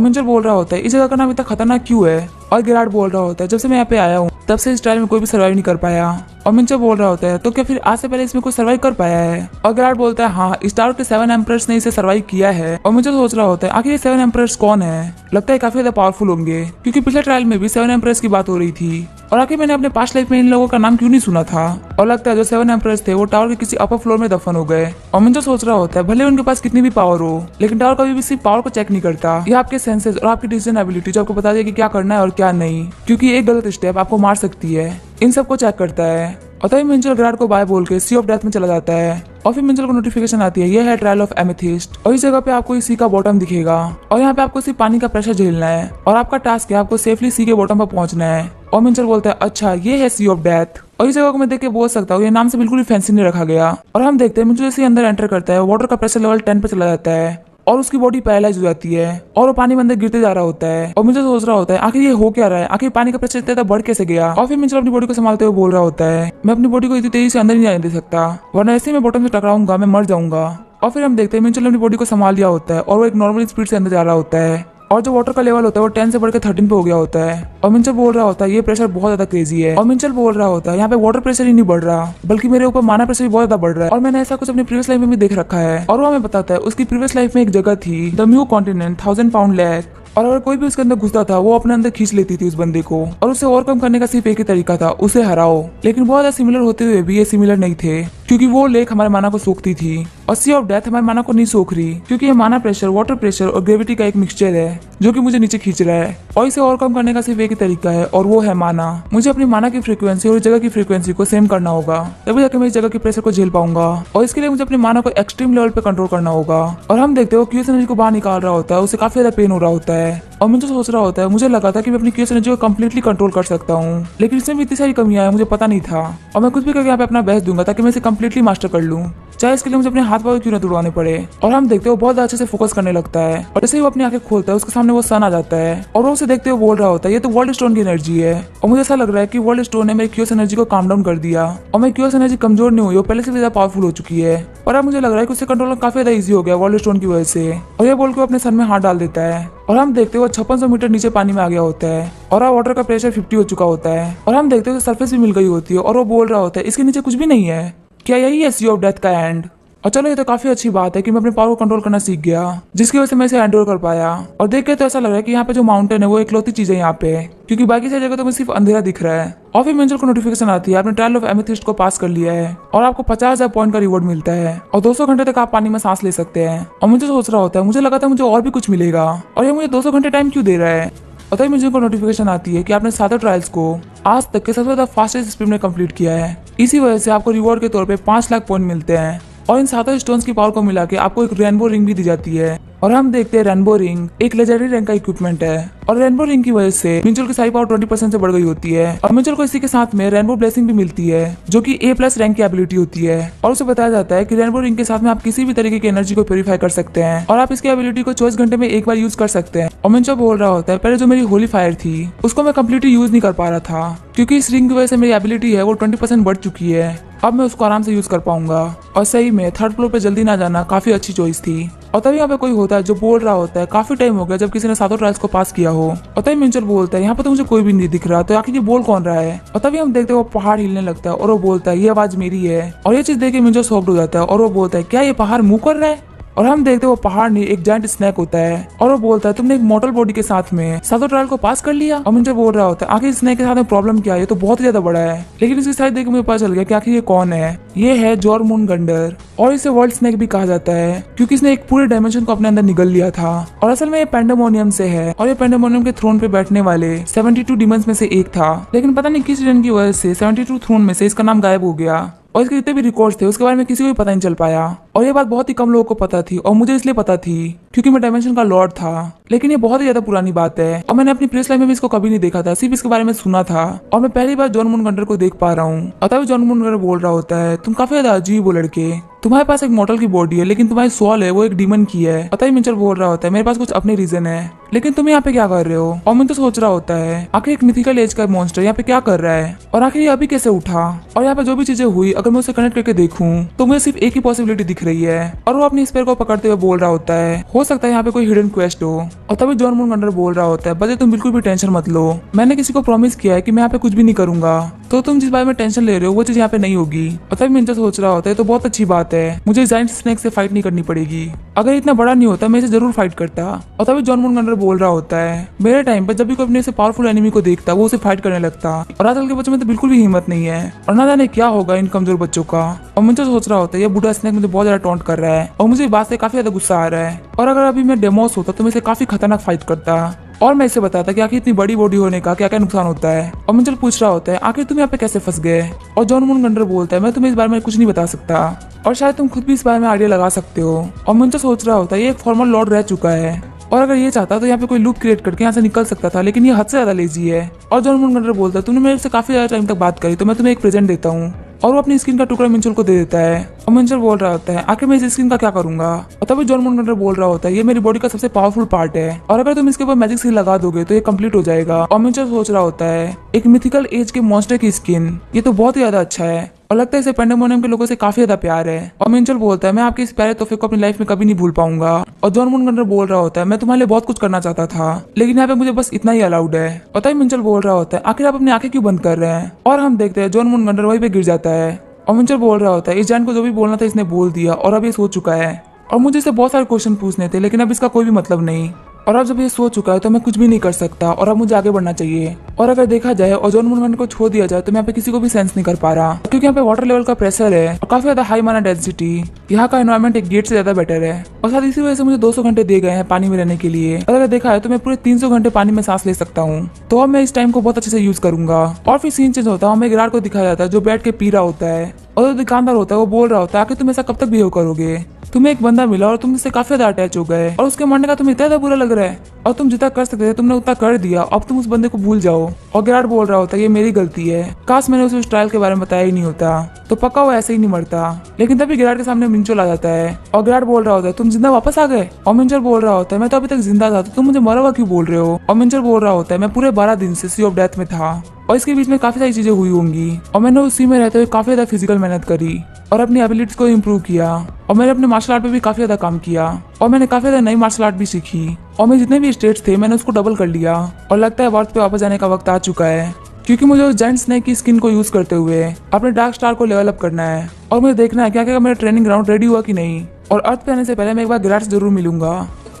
Speaker 1: मिंचो बोल रहा होता है इस जगह का नाम इतना खतरनाक क्यों है। और गिराट बोल रहा होता है जब से मैं यहाँ पे आया हूँ तब से इस ट्रायल में कोई भी सर्वाइव नहीं कर पाया। और मिंचो बोल रहा होता है तो क्या फिर आज से पहले इसमें कोई सर्वाइव कर पाया है। और गिराट बोलता है हाँ, स्टार के 7 एम्परर्स ने इसे सर्वाइव किया है। और मिंचो सोच रहा होता है आखिर ये 7 एम्परर्स कौन है, लगता है काफी ज्यादा पावरफुल होंगे क्योंकि पिछले ट्रायल में भी 7 एम्परर्स की बात हो रही थी। और आखिर मैंने अपने पास्ट लाइफ में इन लोगों का नाम क्यों नहीं सुना था। और लगता है जो 7 एम्परर्स थे वो टावर के किसी अपर फ्लोर में दफन हो गए। और मिंचो सोच रहा होता है भले उनके पास कितनी भी पावर हो लेकिन टावर कभी भी सिर्फ पावर को चेक नहीं करता, ये आपके सेंसेस और आपकी डिसीजन एबिलिटी जो आपको बता दे कि क्या करना है और क्या नहीं, क्योंकि एक गलत स्टेप आपको मार सकती है, इन सबको चेक करता है। और तभी मिंचल गिराट को बाय बोल के सी ऑफ डेथ में चला जाता है। और फिर मिंचल को नोटिफिकेशन आती है ये है ट्रायल ऑफ एमेथिस्ट, और इस जगह पे आपको इस सी का बॉटम दिखेगा और यहाँ पे आपको सिर्फ पानी का प्रेशर झेलना है और आपका टास्क है आपको सेफली सी के बॉटम पर पहुंचना है। और मिंचल बोलता है अच्छा ये है सी ऑफ डेथ, और इस जगह को मैं देख के बोल सकता हूँ ये नाम से बिल्कुल भी फैंसी नहीं रखा गया। और हम देखते हैं मिंचल जैसे अंदर एंटर करता है वाटर का प्रेशर लेवल 10 पे चला जाता है और उसकी बॉडी पैरालाइज हो जाती है और वो पानी में अंदर गिरते जा रहा होता है। और मिंचल सोच रहा होता है आखिर ये हो क्या रहा है, आखिर पानी का प्रेशर इतना बढ़ कैसे गया। और फिर मिंचल अपनी बॉडी को संभालते हुए बोल रहा होता है मैं अपनी बॉडी को इतनी तेजी से अंदर नहीं जाने दे सकता, वरना ऐसे मैं बॉटम से टकराऊंगा, मैं मर जाऊंगा। और फिर हम देखते हैं मिंचल ने अपनी बॉडी को संभाल लिया होता है और वो एक नॉर्मल स्पीड से अंदर जा रहा होता है और जो वाटर का लेवल होता है वो 10 से बढ़कर 13 पे हो गया होता है। और मिंचल बोल रहा होता है ये प्रेशर बहुत ज्यादा क्रेजी है। और मिंचल बोल रहा होता है यहाँ पे वाटर प्रेशर ही नहीं बढ़ रहा बल्कि मेरे ऊपर माना प्रेशर भी बहुत ज्यादा बढ़ रहा है, और मैंने ऐसा कुछ अपनी प्रीवियस लाइफ में भी देख रखा है। और वो हमें बताता है उसकी प्रीवियस लाइफ में एक जगह थी the mu continent 1000 pound lake, और अगर कोई भी उसके अंदर घुसता था वो अपने अंदर खींच लेती थी उस बंदे को, और उसे ओवरकम करने का सिर्फ एक ही तरीका था, उसे हराओ। लेकिन बहुत ज्यादा सिमिलर होते हुए भी ये सिमिलर नहीं थे क्योंकि वो लेक हमारे माना को सोखती थी और सी ऑफ डेथ हमारे माना को नहीं सोख रही क्योंकि ये माना प्रेशर, वाटर प्रेशर और ग्रेविटी का एक मिक्सचर है जो कि मुझे नीचे खींच रहा है, और इसे ओवरकम करने का सिर्फ एक ही तरीका है और वो है माना। मुझे अपनी माना की फ्रीक्वेंसी और इस जगह की फ्रीक्वेंसी को सेम करना होगा तभी जाकर मैं इस जगह की प्रेशर को झेल पाऊंगा, और इसके लिए मुझे अपनी माना को एक्सट्रीम लेवल पे कंट्रोल करना होगा। और हम देखते हो क्यूएस एनर्जी को बाहर निकाल रहा होता है, उसे काफी ज्यादा पेन हो रहा होता है। और मुझे सोच रहा होता है मुझे लगा था कि मैं अपनी क्यूएस एनर्जी को कंप्लीटली कंट्रोल कर सकता हूँ, लेकिन इसमें भी इतनी सारी कमियां है मुझे पता नहीं था, और मैं कुछ भी करके यहाँ पे अपना बेस्ट दूंगा ताकि मैं इसे कंप्लीटली मास्टर कर लूँ, चाहे इसके लिए मुझे अपने हाथ पाँव क्यों न तुड़वाने पड़े। और हम देखते हो बहुत अच्छे से फोकस करने लगता है, और जैसे ही वो अपनी आंखें खोलता है उसके सामने वो सन आ जाता है और वो उसे देखते हुए बोल रहा होता है ये तो वर्ल्ड स्टोन की एनर्जी है। और मुझे ऐसा लग रहा है कि वर्ल्ड स्टोन ने मेरी क्यूएस एनर्जी को काम डाउन कर दिया और मेरी क्यूएस एनर्जी कमजोर नहीं हुई, वो पहले से भी ज्यादा पावरफुल हो चुकी है। और अब मुझे लग रहा है कि उसे कंट्रोल काफी ज्यादा ईजी हो गया वर्ल्ड स्टोन की वजह से, और ये बोल के अपने सर में हाथ डाल देता है। और हम देखते हो 5600 मीटर नीचे पानी में आ गया होता है और अब वाटर का प्रेशर 50 हो चुका होता है। और हम देखते हो सरफेस भी मिल गई होती है और वो बोल रहा होता है इसके नीचे कुछ भी नहीं है, क्या यही है सी ऑफ डेथ का एंड। और चलो ये तो काफी अच्छी बात है कि मैं अपने पावर को कंट्रोल करना सीख गया जिसकी वजह से मैं इसे हैंडल कर पाया। और देख के तो ऐसा लग रहा है कि यहाँ पे जो माउंटेन है वो इकलौती चीज है यहाँ पे, क्योंकि बाकी सारी जगह तो मुझे सिर्फ अंधेरा दिख रहा है। और फिर मिंचल को नोटिफिकेशन आती है आपने ट्रायल ऑफ एमेथिस्ट को पास कर लिया है और आपको 50,000 पॉइंट का रिवॉर्ड मिलता है और 200 घंटे तक आप पानी में सांस ले सकते हैं। और मुझे सोच रहा होता है मुझे लगा था मुझे और भी कुछ मिलेगा और ये मुझे 200 घंटे टाइम क्यों दे रहा है। और तभी मुझे को नोटिफिकेशन आती है कि आपने 7 ट्रायल्स को आज तक के सबसे ज्यादा फास्टेस्ट स्पीड में कंप्लीट किया है, इसी वजह से आपको रिवॉर्ड के तौर पे 5 लाख पॉइंट मिलते हैं। और इन 7 स्टोन्स की पावर को मिला के आपको एक रेनबो रिंग भी दी जाती है। और हम देखते हैं रेनबो रिंग एक लेजेंडरी रैंक का इक्विपमेंट है और रेनबो रिंग की वजह से मिंचल की सारी पावर 20% से बढ़ गई होती है। और मिंचल को इसी के साथ में रेनबो ब्लेसिंग भी मिलती है जो कि A+ रैंक की एबिलिटी होती है, और उसे बताया जाता है कि रेनबो रिंग के साथ में आप किसी भी तरीके की एनर्जी को प्यूरिफाई कर सकते हैं और आप इसकी एबिलिटी को 24 घंटे में एक बार यूज कर सकते हैं। और मिंचल बोल रहा होता है पहले जो मेरी होली फायर थी उसको मैं कम्प्लीटली यूज नहीं कर पा रहा था क्योंकि इस रिंग की वजह से मेरी एबिलिटी है वो 20% बढ़ चुकी है, अब मैं उसको आराम से यूज कर पाऊंगा। और सही में 3rd फ्लोर पे जल्दी ना जाना काफी अच्छी चॉइस थी। और तभी यहाँ पे कोई होता है जो बोल रहा होता है काफी टाइम हो गया जब किसी ने 7 ट्रायल्स को पास किया हो। और तभी मिंचल बोलता है यहाँ पे तो मुझे कोई भी नहीं दिख रहा, तो आखिर ये बोल कौन रहा है। और तभी हम देखते हैं वो पहाड़ हिलने लगता है और वो बोलता है ये आवाज मेरी है, और ये चीज देख के मिंचल शॉक्ड हो जाता है और वो बोलता है क्या ये पहाड़ मुंह कर रहा है। और हम देखते हैं वो पहाड़ नहीं एक जायंट स्नैक होता है और वो बोलता है तुमने एक मॉडल बॉडी के साथ में 7 ट्रायल को पास कर लिया। और मिंचल बोल रहा होता है आखिर स्नैक के साथ में प्रॉब्लम क्या है, ये तो बहुत ही ज्यादा बड़ा है। लेकिन इसकी साइड देख के मुझे पता चल गया कि आखिर ये कौन है, ये है जॉरमुंगंडर, और इसे वर्ल्ड स्नैक भी कहा जाता है क्योंकि इसने एक पूरे डायमेंशन को अपने अंदर निगल लिया था। और असल में ये पेंडेमोनियम से है और ये पेंडेमोनियम के थ्रोन पे बैठने वाले 72 डीमंस में से एक था, लेकिन पता नहीं किस रीजन की वजह से 72 थ्रोन में से इसका नाम गायब हो गया और इसके जितने भी रिकॉर्ड्स थे उसके बारे में किसी को भी पता नहीं चल पाया। और ये बात बहुत ही कम लोगों को पता थी और मुझे इसलिए पता थी क्योंकि मैं डायमेंशन का लॉर्ड था। लेकिन ये बहुत ही ज्यादा पुरानी बात है और मैंने अपनी प्रेस लाइफ में भी इसको कभी नहीं देखा था, सिर्फ इसके बारे में सुना था। और मैं पहली बार जॉन मूनगंडर को देख पा रहा हूँ। और तभी जॉन मूनगंडर बोल रहा होता है, तुम काफी ज्यादा अजीब हो लड़के, तुम्हारे पास एक मॉडल की बॉडी है लेकिन तुम्हारी सोल है वो एक डीमन की है। पता ही मिंचल बोल रहा होता है, मेरे पास कुछ अपने रीजन है, लेकिन तुम यहाँ पे क्या कर रहे हो? और मैं तो सोच रहा होता है आखिर एक मिथिकल एज का मॉन्स्टर यहाँ पे क्या कर रहा है और आखिर ये अभी कैसे उठा। और यहाँ पे जो भी चीजें हुई अगर मैं उसे कनेक्ट करके देखूं तो मुझे सिर्फ एक ही पॉसिबिलिटी दिख रही है। और वो अपनी स्पेयर को पकड़ते हुए बोल रहा होता है, हो सकता है यहाँ पे कोई हिडन क्वेस्ट हो। और तभी जॉन मूनगंडर बोल रहा होता है, बजे तुम बिल्कुल भी टेंशन मत लो, मैंने किसी को प्रॉमिस किया है कि मैं यहाँ पे कुछ भी नहीं करूंगा, तो तुम जिस बारे में टेंशन ले रहे हो वो चीज यहाँ पे नहीं होगी। और तभी मिंचल सोच रहा होता है, तो बहुत अच्छी बात है, मुझे जायंट स्नेक से फाइट नहीं करनी पड़ेगी। अगर इतना बड़ा नहीं होता मैं इसे जरूर फाइट करता। और तभी जॉन मूनगंडर बोल रहा होता है, मेरे टाइम पर जब भी कोई अपने से पावरफुल एनिमी को देखता वो उसे फाइट करने लगता, और आजकल के बच्चों में तो बिल्कुल भी हिम्मत नहीं है और ना जाने क्या होगा इन कमजोर बच्चों का। और मिंचल सोच रहा होता है, ये बूढ़ा स्नेक मुझे बहुत ज्यादा टॉन्ट कर रहा है और मुझे इस बात से काफी ज्यादा गुस्सा आ रहा है। और अगर अभी मैं डेमोस होता तो मैं इसे काफी खतरनाक फाइट करता और मैं इसे बताता कि आखिर इतनी बड़ी बॉडी होने का क्या क्या नुकसान होता है। और मिंचल पूछ रहा होता है, आखिर तुम यहाँ पे कैसे फंस गए? और जॉन मूनगंडर बोलता है, मैं तुम्हें इस बारे में कुछ नहीं बता सकता और शायद तुम खुद भी इस बारे में आइडिया लगा सकते हो। और मिंचल सोच रहा होता है, ये एक फॉर्मल लॉर्ड रह चुका है और अगर ये चाहता तो यहाँ पे कोई लूप क्रिएट करके यहाँ से निकल सकता था, लेकिन ये हद से ज्यादा लेजी है। और जॉन मूनगंडर बोलता है, तुमने मेरे से काफी ज्यादा टाइम तक बात करी तो मैं तुम्हें एक प्रेजेंट देता हूँ। और वो अपनी स्किन का टुकड़ा मिंचल को दे देता है। और मिंचल बोल रहा होता है, आखिर मैं इस स्किन का क्या करूंगा? और तभी जॉन मूनगंडर बोल रहा होता है, ये मेरी बॉडी का सबसे पावरफुल पार्ट है और अगर तुम इसके ऊपर मैजिक स्किन लगा दोगे तो ये कंप्लीट हो जाएगा। और मिंचल सोच रहा होता है, एक मिथिकल एज के मॉन्स्टर की स्किन, ये तो बहुत ही ज्यादा अच्छा है और लगता है इसे पेंडेमोनियम के लोगों से काफी ज्यादा प्यार है। और मिंचल बोलता है, मैं आपके इस प्यारे तोहफे को अपनी लाइफ में कभी नहीं भूल पाऊंगा। और जॉन मूनगंडर बोल रहा होता है, मैं तुम्हारे लिए बहुत कुछ करना चाहता था लेकिन यहाँ पे मुझे बस इतना ही अलाउड है। और तभी मिंचल बोल रहा होता है, आखिर आप अपनी आंखें क्यों बंद कर रहे हैं? और हम देखते हैं जॉन मूनगंडर वहीं पे गिर जाता है। और मिंचल बोल रहा होता है, इस जान को जो भी बोलना था इसने बोल दिया और अब ये सो चुका है और मुझे इससे बहुत सारे क्वेश्चन पूछने थे लेकिन अब इसका कोई भी मतलब नहीं। और अब जब ये सो चुका है तो मैं कुछ भी नहीं कर सकता और अब मुझे आगे बढ़ना चाहिए। और अगर देखा जाए और जॉन मूनगंडर को छोड़ दिया जाए तो मैं यहाँ पे किसी को भी सेंस नहीं कर पा रहा क्योंकि यहाँ पे वाटर लेवल का प्रेशर है और काफी ज्यादा हाई माना डेंसिटी, यहाँ का एनवायरमेंट एक गेट से ज्यादा बेटर है। और साथ इसी वजह से मुझे 200 घंटे दिए गए हैं पानी में रहने के लिए। और अगर देखा है तो मैं पूरे 300 घंटे पानी में सांस ले सकता हूँ, तो अब मैं इस टाइम को बहुत अच्छे से यूज करूंगा। और फिर सीन चेंज होता है, हमें गिरार को दिखाया जाता है जो बैठ के पी रहा होता है और जो दुकानदार होता है वो बोल रहा होता है, आखिर तुम ऐसा कब तक बिहेव करोगे? तुम्हें एक बंदा मिला और तुम इससे काफी ज्यादा अटैच हो गए और उसके मरने का तुम्हें इतना ज्यादा बुरा लग रहा है और तुम जितना कर सकते थे तुमने उतना कर दिया, अब तुम उस बंदे को भूल जाओ। और गिरार बोल रहा होता है, ये मेरी गलती है, काश मैंने उसे उस ट्रायल के बारे में बताया ही नहीं होता तो पक्का वो ऐसे ही नहीं मरता। लेकिन तभी गिरार के सामने मिंचल आ जाता है और गिरार बोल रहा होता है, तुम जिंदा वापस आ गए? और मिंचल बोल रहा होता है, मैं तो अभी तक जिंदा था तो तुम मुझे मरा हुआ क्यों बोल रहे हो? और मिंचल बोल रहा होता है, मैं पूरे 12 दिन से सी ऑफ डेथ में था और इसके बीच में काफी सारी चीजें हुई होंगी और मैंने उसी में रहते हुए काफी ज्यादा फिजिकल मेहनत करी और अपनी एबिलिटीज को इम्प्रूव किया और मैंने अपने मार्शल आर्ट पे भी काफी ज्यादा काम किया और मैंने काफी ज्यादा नई मार्शल आर्ट भी सीखी और मैं जितने भी स्टेट्स थे मैंने उसको डबल कर लिया। और लगता है वर्थ पे वापस जाने का वक्त आ चुका है क्योंकि मुझे उस जायंट स्नेक की स्किन को यूज करते हुए अपने डार्क स्टार को लेवल अप करना है और मुझे देखना है क्या क्या मेरा ट्रेनिंग ग्राउंड रेडी हुआ कि नहीं। और अर्थ पे आने से पहले मैं एक बार गिरार से जरूर मिलूंगा।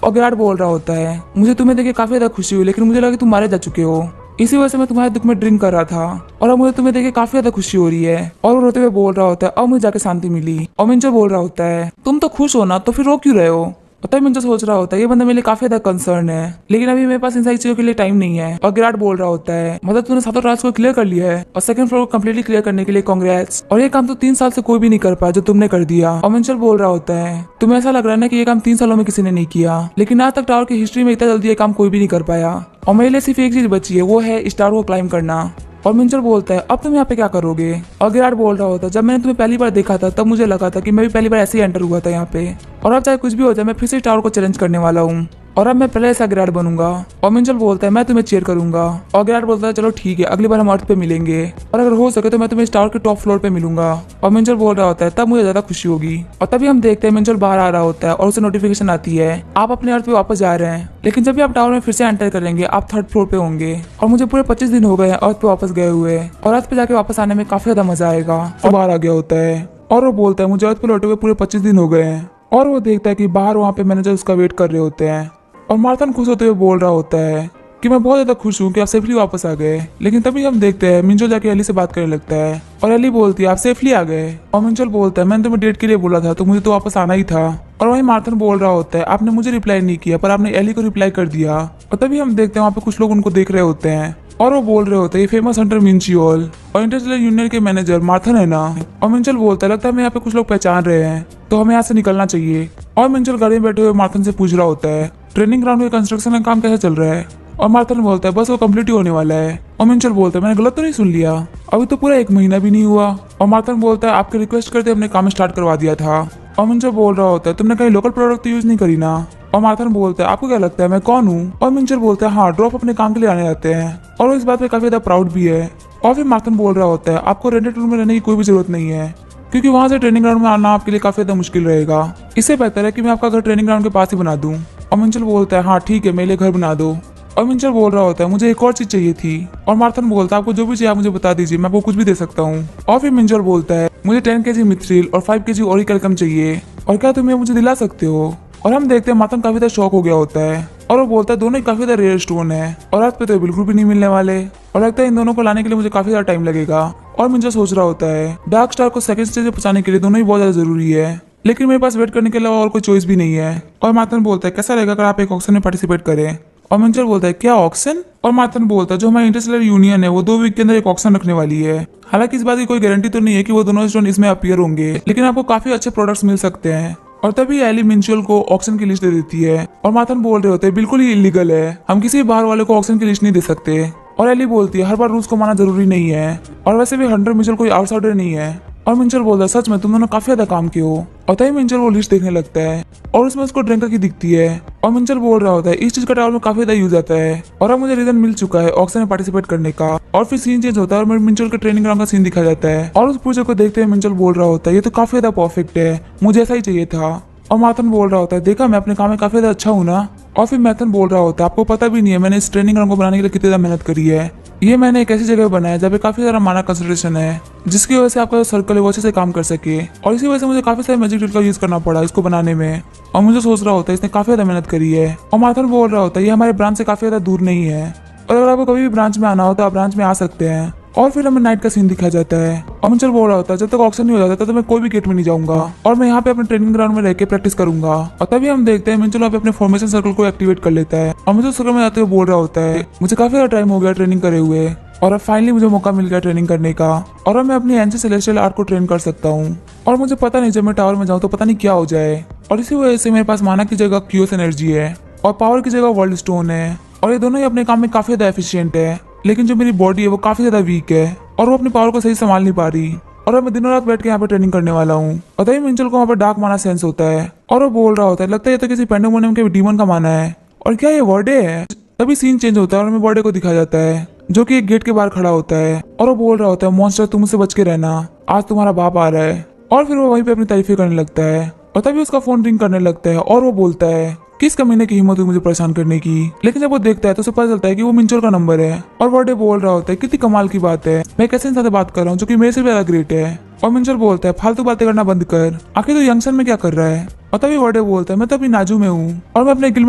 Speaker 1: और गिरार बोल रहा होता है, मुझे तुम्हें देख के काफी ज्यादा खुशी हुई लेकिन मुझे लगा कि तुम मारे जा चुके हो, इसी वजह से मैं तुम्हारे दुख में ड्रिंक कर रहा था और अब मुझे तुम्हें देख के काफी ज्यादा खुशी हो रही है। और वो रोते हुए बोल रहा होता है, अब मुझे जाके शांति मिली। और मिंचल बोल रहा होता है, तुम तो खुश हो ना तो फिर रो क्यों रहे हो? और तभी मिंचल सोच रहा होता है, ये बंदा मेरे लिए काफी ज्यादा कंसर्न है लेकिन अभी मेरे पास इन सारी चीजों के लिए टाइम नहीं है। और गिराट बोल रहा होता है, मतलब तूने 7 ट्रायल्स को क्लियर कर लिया है और सेकंड फ्लोर को कम्प्लीटली क्लियर करने के लिए कांग्रेट्स, और ये काम तो 3 साल से कोई भी नहीं कर पाया जो तुमने कर दिया। और मिंचल बोल रहा होता है, तुम्हें ऐसा लग रहा है ना कि ये काम 3 सालों में किसी ने नहीं किया, लेकिन आज तक टावर की हिस्ट्री में इतना जल्दी ये काम कोई भी नहीं कर पाया और मेरे लिए सिर्फ एक चीज बची है, वो है स्टार को क्लाइम करना। और मिंचल बोलता है, अब तुम यहाँ पे क्या करोगे? और गिराट बोल रहा होता है, जब मैंने तुम्हें पहली बार देखा था तब मुझे लगा था कि मैं भी पहली बार ऐसे ही एंटर हुआ था यहाँ पे और अब चाहे कुछ भी हो जाए मैं फिर से टावर को चैलेंज करने वाला हूँ और अब मैं पहले ऐसा गिराट बनूंगा। और मिंचल बोलता है, मैं तुम्हें चीयर करूंगा। और गिराट बोलता है, चलो ठीक है, अगली बार हम अर्थ पे मिलेंगे और अगर हो सके तो मैं तुम्हें इस टावर के टॉप फ्लोर पे मिलूंगा। और मिंचल बोल रहा होता है, तब मुझे ज्यादा खुशी होगी। और तभी हम देखते हैं मिंचल बाहर आ रहा होता है और उसे नोटिफिकेशन आती है, आप अपने अर्थ पे वापस जा रहे हैं, लेकिन जब भी आप टावर में फिर से एंटर करेंगे आप 3rd फ्लोर पे होंगे। और मुझे पूरे 25 दिन हो गए हैं अर्थ पे वापस गए हुए और अर्थ पे जाके वापस आने में काफी ज्यादा मजा आएगा। और बाहर आ गया होता है और वो बोलता है, मुझे अर्थ पे लौटे हुए पूरे 25 दिन हो गए हैं। और वो देखता है कि बाहर वहाँ पे मैनेजर उसका वेट कर रहे होते हैं और मार्थन खुश होते हुए बोल रहा होता है कि मैं बहुत ज्यादा खुश हूँ कि आप सेफली वापस आ गए। लेकिन तभी हम देखते हैं मिंचल जाके एली से बात करने लगता है और एली बोलती है, आप सेफली आ गए। और मिंचल बोलता है, मैंने तुम्हें डेट के लिए बोला था तो मुझे तो वापस आना ही था। और वहीं मार्थन बोल रहा होता है, आपने मुझे रिप्लाई नहीं किया पर आपने एली को रिप्लाई कर दिया। और तभी हम देखते हैं वहाँ पे कुछ लोग उनको देख रहे होते हैं और वो बोल रहे होते हैं ये फेमस हंटर मिंचियोल और इंटरस्टेलर यूनियन के मैनेजर मार्थन है ना। और मिंचल बोलता है लगता है हमें यहाँ पे कुछ लोग पहचान रहे हैं तो हमें यहाँ से निकलना चाहिए। और मिंचल गाड़ी में बैठे हुए मार्थन से पूछ रहा होता है ट्रेनिंग ग्राउंड में कंस्ट्रक्शन का काम कैसे चल रहा है। और मार्थन बोलता है बस वो कंप्लीट ही होने वाला है। और मिंचल बोलता है मैंने गलत तो नहीं सुन लिया, अभी तो पूरा 1 महीना भी नहीं हुआ। और मार्थन बोलता है आपके रिक्वेस्ट करते हमने काम स्टार्ट करवा दिया था। और मिंचल बोल रहा होता है तुमने कहीं लोकल प्रोडक्ट तो यूज नहीं करी ना। और मार्थन बोलता है आपको क्या लगता है मैं कौन हूँ। और मिंचल बोलता है हाँ ड्रॉप अपने काम के लिए आने जाते हैं और वो इस बात पे काफी ज्यादा प्राउड भी है। और फिर मार्थन बोल रहा होता है आपको रेंटेड रूम में रहने की कोई भी जरूरत नहीं है क्योंकि वहां से ट्रेनिंग ग्राउंड में आना आपके लिए काफी ज्यादा मुश्किल रहेगा। इससे बेहतर है कि मैं आपका घर ट्रेनिंग ग्राउंड के पास ही बना दूं। और मिंचल बोलता है हाँ ठीक है मेरे लिए घर बना दो। और मिंचल बोल रहा होता है मुझे एक और चीज चाहिए थी। और मार्थन बोलता है आपको जो भी चाहिए आप मुझे बता दीजिए मैं आपको कुछ भी दे सकता हूँ। और फिर मिंचल बोलता है मुझे 10 kg मिथ्रिल और 5 kg ओरिकैल्कम चाहिए और क्या तुम ये मुझे दिला सकते हो। और हम देखते हैं मार्थन काफी ज्यादा शॉक हो गया होता है और वो बोलता है दोनों ही काफी ज्यादा रेयर स्टोन है और आज पे तो बिल्कुल भी नहीं मिलने वाले और लगता है इन दोनों को लाने के लिए मुझे काफी ज्यादा टाइम लगेगा। और मिंचल सोच रहा होता है डार्क स्टार को सेकंड स्टेज पे पहुंचाने के लिए दोनों ही बहुत ज्यादा जरूरी है लेकिन मेरे पास वेट करने के अलावा और कोई चॉइस भी नहीं है। और मार्थन बोलता है कैसा रहेगा अगर आप एक ऑक्शन में पार्टिसिपेट करें। और मिंचल बोलता है क्या ऑक्शन। और मार्थन बोलता है जो हमारी इंटरस्टेलर यूनियन है वो 2 वीक के अंदर एक ऑक्शन रखने वाली है। हालांकि इस बात की कोई गारंटी तो नहीं है कि वो दोनों स्टोन इसमें अपीयर होंगे लेकिन आपको काफी अच्छे प्रोडक्ट्स मिल सकते हैं। और तभी एली मिंचुअल को ऑक्शन की लिस्ट दे देती है और मार्थन बोल रहे होते हैं बिल्कुल ही इलीगल है, हम किसी बाहर वाले को ऑक्शन की लिस्ट नहीं दे सकते। और एली बोलती है हर बार रूल्स को मानना जरूरी नहीं है और वैसे भी हंटर मिंचुअल कोई आउटसाइडर नहीं है। और मिंचल बोलता है सच में तुम दोनों काफी ज्यादा काम किए हो। और तभी मिंचल वो लिस्ट देखने लगता है और उसमें उसको ड्रिंकर की दिखती है। और मिंचल बोल रहा होता है इस चीज का टावर में काफी ज्यादा यूज आता है और अब मुझे रीजन मिल चुका है ऑक्शन में पार्टिसिपेट करने का। और फिर सीन चेंज होता है और मिंचल के ट्रेनिंग ग्राउंड का सीन दिखा जाता है और उस पूजा को देखते हुए मिंचल बोल रहा होता है ये तो काफी ज्यादा परफेक्ट है, मुझे ऐसा ही चाहिए था। और मार्थन बोल रहा होता है देखा मैं अपने काम में काफी ज्यादा अच्छा हूँ ना। और फिर मैथन बोल रहा होता है आपको पता भी नहीं है मैंने इस ट्रेनिंग ग्राउंड को बनाने के लिए कितनी ज्यादा मेहनत करी है। ये मैंने एक ऐसी जगह बनाया जहाँ पे काफी सारा माना कंसंट्रेशन है जिसकी वजह से आपका जो सर्कल है वो अच्छे से काम कर सके और इसी वजह से मुझे काफी सारे मैजिक टूल का यूज करना पड़ा इसको बनाने में। और मुझे सोच रहा होता है इसने काफी ज्यादा मेहनत करी है। और मार्थन बोल रहा होता है ये हमारे ब्रांच से काफी ज्यादा दूर नहीं है और अगर आपको कभी भी ब्रांच में आना हो तो आप ब्रांच में आ सकते हैं। और फिर हमें नाइट का सीन दिखाया जाता है और मिंचल बोल रहा होता है जब तक ऑक्शन नहीं हो जाता तो मैं कोई भी गेट में नहीं जाऊंगा और मैं यहाँ पे अपने ट्रेनिंग ग्राउंड में रह के प्रैक्टिस करूंगा। और तभी हम देखते हैं मिंचल अपने फॉर्मेशन सर्कल को एक्टिवेट कर लेता है और मुझे सर्कल में जाते हुए बोल रहा होता है मुझे काफी ज्यादा टाइम हो गया ट्रेनिंग करे हुए और अब फाइनली मुझे मौका मिल गया ट्रेनिंग करने का और अब मैं अपनी एनसी सेलेस्टियल आर्ट को ट्रेन कर सकता हूँ। और मुझे पता नहीं जब मैं टावर में जाऊँ तो पता नहीं क्या हो जाए और इसी वजह से मेरे पास माना की जगह क्यूस एनर्जी है और पावर की जगह वर्ल्ड स्टोन है और ये दोनों ही अपने काम में काफी ज्यादा एफिशिएंट है लेकिन जो मेरी बॉडी है वो काफी ज्यादा वीक है और वो अपनी पावर को सही संभाल नहीं पा रही और अब मैं दिनों रात बैठ के यहाँ पे ट्रेनिंग करने वाला हूँ। और तभी मिंचल को वहाँ पर डार्क माना सेंस होता है और वो बोल रहा होता है लगता है ये तो किसी पेंडेमोनियम के डीमन का माना है और क्या ये वर्डे है। तभी सीन चेंज होता है और हमें वर्डे को दिखाया जाता है जो कि एक गेट के बाहर खड़ा होता है और वो बोल रहा होता है मॉन्स्टर तुम मुझसे बच के रहना, आज तुम्हारा बाप आ रहा है। और फिर वो वहीं पे अपनी तारीफें करने लगता है और तभी उसका फोन रिंग करने लगता है और वो बोलता है किस कमीने की हिम्मत हुई मुझे परेशान करने की। लेकिन जब वो देखता है तो उसे पता चलता है कि वो मिंचल का नंबर है और वर्डे बोल रहा होता है कितनी कमाल की बात है, मैं कैसे इंसान से बात कर रहा हूँ जो कि मेरे से ज्यादा ग्रेट है। और मिंचल बोलता है फालतू बातें करना बंद कर, आखिर तो यंगस्टर में क्या कर रहा है। और तभी वर्डे बोलता है मैं तो अभी नाजू में हूँ और मैं अपने गिल्ड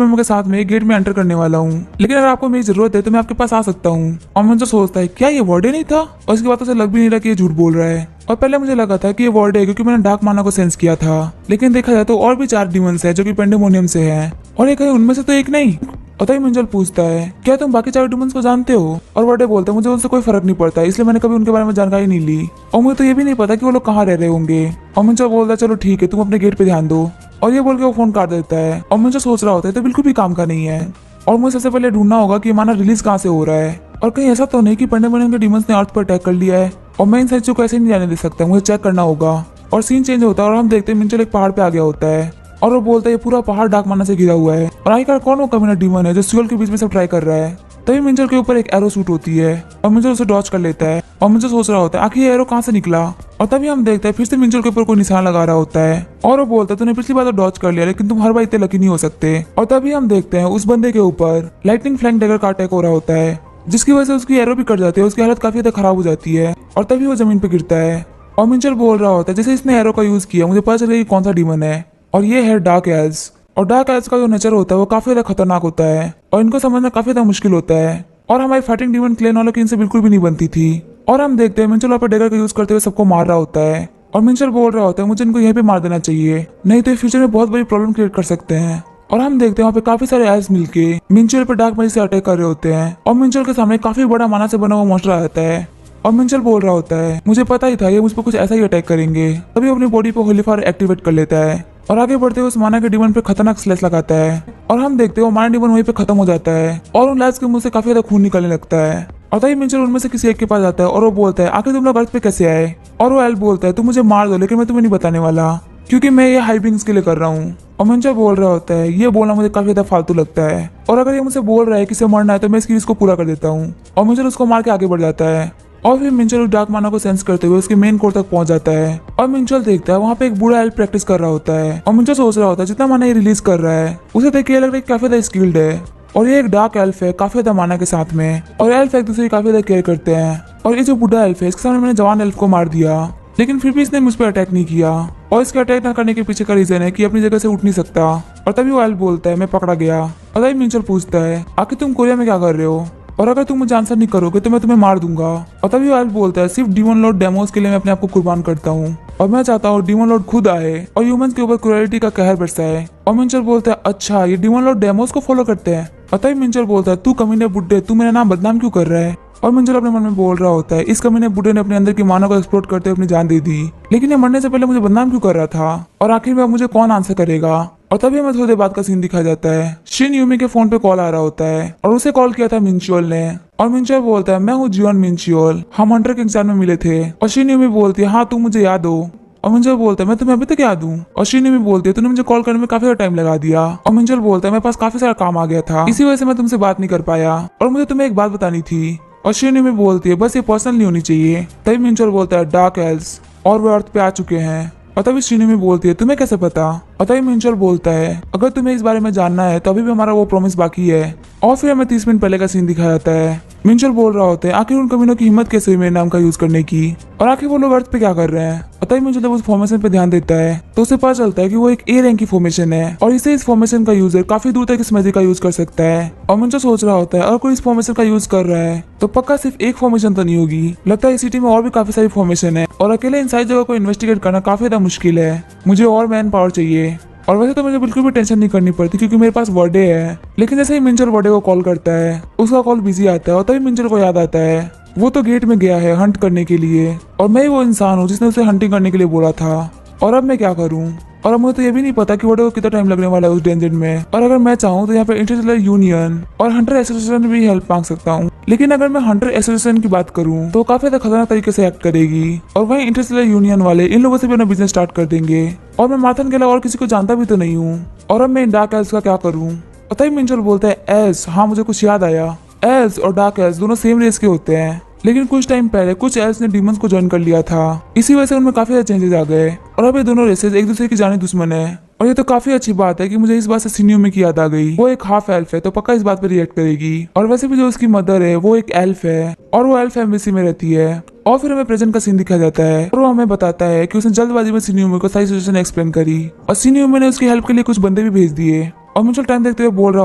Speaker 1: मेंबर के साथ में एक गेट में एंटर करने वाला हूँ लेकिन अगर आपको मेरी जरूरत है तो मैं आपके पास आ सकता हूँ। और मिंचल सोचता है क्या ये वर्डे नहीं था और इसकी बातों से लग भी नहीं रहा कि ये झूठ बोल रहा है। और पहले मुझे लगा था कि ये वर्ड है क्योंकि मैंने डार्क माना को सेंस किया था लेकिन देखा जाए तो और भी 4 डीमंस है जो कि पेंडेमोनियम से है और एक है उनमें से तो एक नहीं। और तभी मिंचल पूछता है क्या तुम बाकी 4 डीमंस को जानते हो और वर्डे बोलता है मुझे उनसे कोई फर्क नहीं पड़ता इसलिए मैंने कभी उनके बारे में जानकारी नहीं ली और मुझे तो ये भी नहीं पता कि वो लोग कहाँ रह रहे होंगे। और मिंचल बोलता है चलो ठीक है तुम अपने गेट पे ध्यान दो और ये बोल के वो फोन काट देता है। और मिंचल सोच रहा होता है तो बिल्कुल भी काम का नहीं है और मुझे सबसे पहले ढूंढना होगा कि माना रिलीज कहाँ से हो रहा है और कहीं ऐसा तो नहीं कि पेंडेमोनियम के डीमंस ने अर्थ पर अटैक कर लिया है और मैं इन साइड को ऐसे नहीं जाने दे सकता, मुझे चेक करना होगा। और सीन चेंज होता है और हम देखते हैं मिंचल एक पहाड़ पे आ गया होता है और वो बोलता है ये पूरा पहाड़ डार्क माना से घिरा हुआ है और आखिरकार कौन वो कमीना डीमन है जो स्यूल के बीच में सब ट्राई कर रहा है। तभी मिंचल के ऊपर एक एरो शूट होती है और मिंचल उसे डॉच कर लेता है और मिंचल सोच रहा होता है आखिर ये एरो कहाँ से निकला। और तभी हम देखते हैं फिर से मिंचल के ऊपर कोई निशान लगा रहा होता है और वो बोलता है तूने पिछली बार तो डॉच कर लिया लेकिन तुम हर बार इतने लकी नहीं हो सकते। और तभी हम देखते हैं उस बंदे के ऊपर लाइटनिंग फ्लैंक डैगर का अटैक हो रहा होता है जिसकी वजह से उसकी एरो भी कट जाती है, उसकी हालत काफी ज्यादा खराब हो जाती है और तभी वो जमीन पे गिरता है। और मिंचल बोल रहा होता है जैसे इसने एरो का यूज किया मुझे पता चला कि कौन सा डीमन है और ये है डार्क एल्स। और डार्क एल्स का जो नेचर होता है वो काफी ज्यादा खतरनाक होता है और इनको समझना काफी ज्यादा मुश्किल होता है और हमारी फाइटिंग डीमन क्लेन वालों की इनसे बिल्कुल भी नहीं बनती थी। और हम देखते हैं मिंचल वहाँ पर डैगर का यूज करते हुए सबको मार रहा होता है और मिंचल बोल रहा होता है मुझे इनको यहीं पे मार देना चाहिए नहीं तो फ्यूचर में बहुत बड़ी प्रॉब्लम क्रिएट कर सकते हैं। और हम देखते हैं वहाँ पे काफी सारे एल्स मिलके मिंचुअल पर डार्क मैजिक से अटैक कर रहे होते हैं और मिंचुअल के सामने काफी बड़ा माना से बना हुआ मॉन्स्टर आ जाता है और मिंचुअल बोल रहा होता है मुझे पता ही था ये मुझ पर कुछ ऐसा ही अटैक करेंगे। तभी अपनी बॉडी पे होली फायर एक्टिवेट कर लेता है और आगे बढ़ते हुए उस माना के डिमन पे खतरनाक स्लैश लगाता है और हम देखते हैं वो माना डिमन वहीं पे खत्म हो जाता है और उन लैब्स के मुंह से काफी ज्यादा खून निकलने लगता है। और तभी मिंचुअल उनमें से किसी एक के पास जाता है और वो बोलता है आखिर तुम लोग अर्थ पे कैसे आए। और वो एल बोलता है तुम मुझे मार दो लेकिन मैं तुम्हें नहीं बताने वाला क्योंकि मैं ये हाइबिंग्स के लिए कर रहा हूँ। और मिंचुअल बोल रहा होता है ये बोलना मुझे काफी ज्यादा फालतू लगता है और अगर ये मुझसे बोल रहा है कि इसे मरना है तो मैं इसकी विश को पूरा कर देता हूँ। और मिंचुअल उसको मार के आगे बढ़ जाता है और फिर मिंचुअल उस डार्क माना को सेंस करते हुए उसके मेन कोर तक पहुंच जाता है और मिंचुअल देखता है वहाँ पे एक बूढ़ा एल्फ प्रैक्टिस कर रहा होता है और मिंचुअल सोच रहा होता है जितना माना ये रिलीज कर रहा है उसे देख के ये लग रहा है काफी ज्यादा स्किल्ड है और ये एक डार्क एल्फ है काफी ज्यादा माना के साथ में और एल्फ एक दूसरे की काफी ज्यादा केयर करते हैं। और ये जो बूढ़ा एल्फ है इसके सामने मैंने जवान एल्फ को मार दिया लेकिन फिर भी इसने मुझ पर अटैक नहीं किया और इसके अटैक न करने के पीछे का रीजन है कि अपनी जगह से उठ नहीं सकता। और तभी वो एल्फ बोलता है मैं पकड़ा गया। और तभी मिंचुअल पूछता है आखिर तुम कोरिया में क्या कर रहे हो और अगर तुम मुझे आंसर नहीं करोगे तो मैं तुम्हें मार दूंगा। और तभी वो एल्फ बोलता है सिर्फ डीमन लॉर्ड डेमोस के लिए मैं अपने आप को कुर्बान करता हूँ और मैं चाहता हूँ डीमन लॉर्ड खुद आए और ह्यूमंस के ऊपर क्रूरलिटी का कहर बरसाए। और मिंचुअल बोलता है अच्छा ये डीमन लॉर्ड डेमोस को फॉलो करते हैं। और तभी मिंचुअल बोलता है तू कमीने बुड्ढे तू मेरा नाम बदनाम क्यों कर रहा है। और मिंचुअल अपने मन में बोल रहा होता है इस कमीने बुड्ढे ने अपने अंदर की मानव को एक्सप्लोर करते हुए अपनी जान दे दी लेकिन ये मरने से पहले मुझे बदनाम क्यों कर रहा था और आखिर में अब मुझे कौन आंसर करेगा। और तभी हमें थोड़ी देर बाद का सीन दिखाया जाता है शिन यूमी के फोन पे कॉल आ रहा होता है और उसे कॉल किया था मिंचुअल ने। और मिंचुअल बोलता है मैं हूँ जियोन मिंचुअल हम हंटर के एग्जाम में मिले थे। और शिन यूमी बोलती है हाँ तुम मुझे याद हो। और मिंचुअल बोलता है मैं तुम्हें अभी तक याद हूँ। और शिन यूमी बोलती है तूने मुझे कॉल करने में काफी टाइम लगा दिया। और मिंचुअल बोलता है मेरे पास काफी सारा काम आ गया था इसी वजह से मैं तुमसे बात नहीं कर पाया और मुझे तुम्हें एक बात बतानी थी। और शिन यूमी बोलती है बस ये पर्सनल नहीं होनी चाहिए। तभी मिंचुअल बोलता है डार्क एल्व्स और वो अर्थ पे आ चुके हैं। और तभी शिन यूमी बोलती है तुम्हें कैसे पता। और तभी मिंचुअल बोलता है अगर तुम्हें इस बारे में जानना है तो अभी भी हमारा वो प्रॉमिस बाकी है। और फिर हमें 30 मिनट पहले का सीन दिखाया जाता है। मिंचुअल बोल रहा होता है आखिर उन कमीनों की हिम्मत कैसे हुई मेरे नाम का यूज करने की और आखिर वो लोग अर्थ पे क्या कर रहे हैं। और तभी मिंचुअल जब उस फॉर्मेशन पे ध्यान देता है तो उसे पता चलता है कि वो एक ए रैंक की फॉर्मेशन है और इसे इस फॉर्मेशन का यूजर काफी दूर तक इस मैजिक का यूज कर सकता है। और मिंचुअल सोच रहा होता है अगर कोई इस फॉर्मेशन का यूज कर रहा है तो पक्का सिर्फ एक फॉर्मेशन तो नहीं होगी लगता है इस सिटी में और भी काफी सारी फॉर्मेशन है और अकेले इन सारी जगह को इन्वेस्टिगेट करना काफी ज्यादा मुश्किल है। मुझे और मैन पावर चाहिए। और वैसे तो मुझे बिल्कुल भी टेंशन नहीं करनी पड़ती क्योंकि मेरे पास वर्डे है लेकिन जैसे ही मिंचुअल वर्डे को कॉल करता है उसका कॉल बिजी आता है और तभी मिंचुअल को याद आता है वो तो गेट में गया है हंट करने के लिए और मैं ही वो इंसान हूँ जिसने उसे हंटिंग करने के लिए बोला था और अब मैं क्या करूँ। और अब मुझे तो ये भी नहीं पता कि वर्डे को कितना टाइम लगने वाला है उस डेंजन में और अगर मैं चाहूँ तो यहाँ पे इंटरस्टेलर यूनियन और हंटर एसोसिएशन भी हेल्प मांग सकता हूँ लेकिन अगर मैं हंटर एसोसिएशन की बात करूँ तो काफी ज्यादा खतरनाक तरीके से एक्ट करेगी और वहीं इंटरस्टेलर यूनियन वाले इन लोगों से भी अपना बिजनेस स्टार्ट कर देंगे और मैं माथन के अलावा और किसी को जानता भी तो नहीं हूँ और अब मैं इन डार्क एल्व्स का क्या करूँ। और तभी मिंचुअल बोलता है एल्व्स हाँ मुझे कुछ याद आया एल्व्स और डार्क एल्व्स दोनों सेम रेस के होते हैं लेकिन कुछ टाइम पहले कुछ एल्व्स ने डीमंस को ज्वाइन कर लिया था इसी वजह से उनमें काफी ज्यादा चेंजेस आ गए और अब ये दोनों रेसेस एक दूसरे की जाने दुश्मन है। और ये तो काफी अच्छी बात है कि मुझे इस बात से सिन यूमी की याद आ गई वो एक हाफ एल्फ है तो पक्का इस बात पे रिएक्ट करेगी। और वैसे भी जो उसकी मदर है वो एक एल्फ है और वो एल्फ एम्बेसी में रहती है। और फिर हमें प्रेजेंट का सीन दिखाया जाता है और वो हमें बताता है कि उसने जल्दबाजी में सिन यूमी को सारी सिचुएशन एक्सप्लेन करी और सिन यूमी ने उसकी हेल्प के लिए कुछ बंदे भी भेज दिए। और मिंचुअल टाइम देखते हुए बोल रहा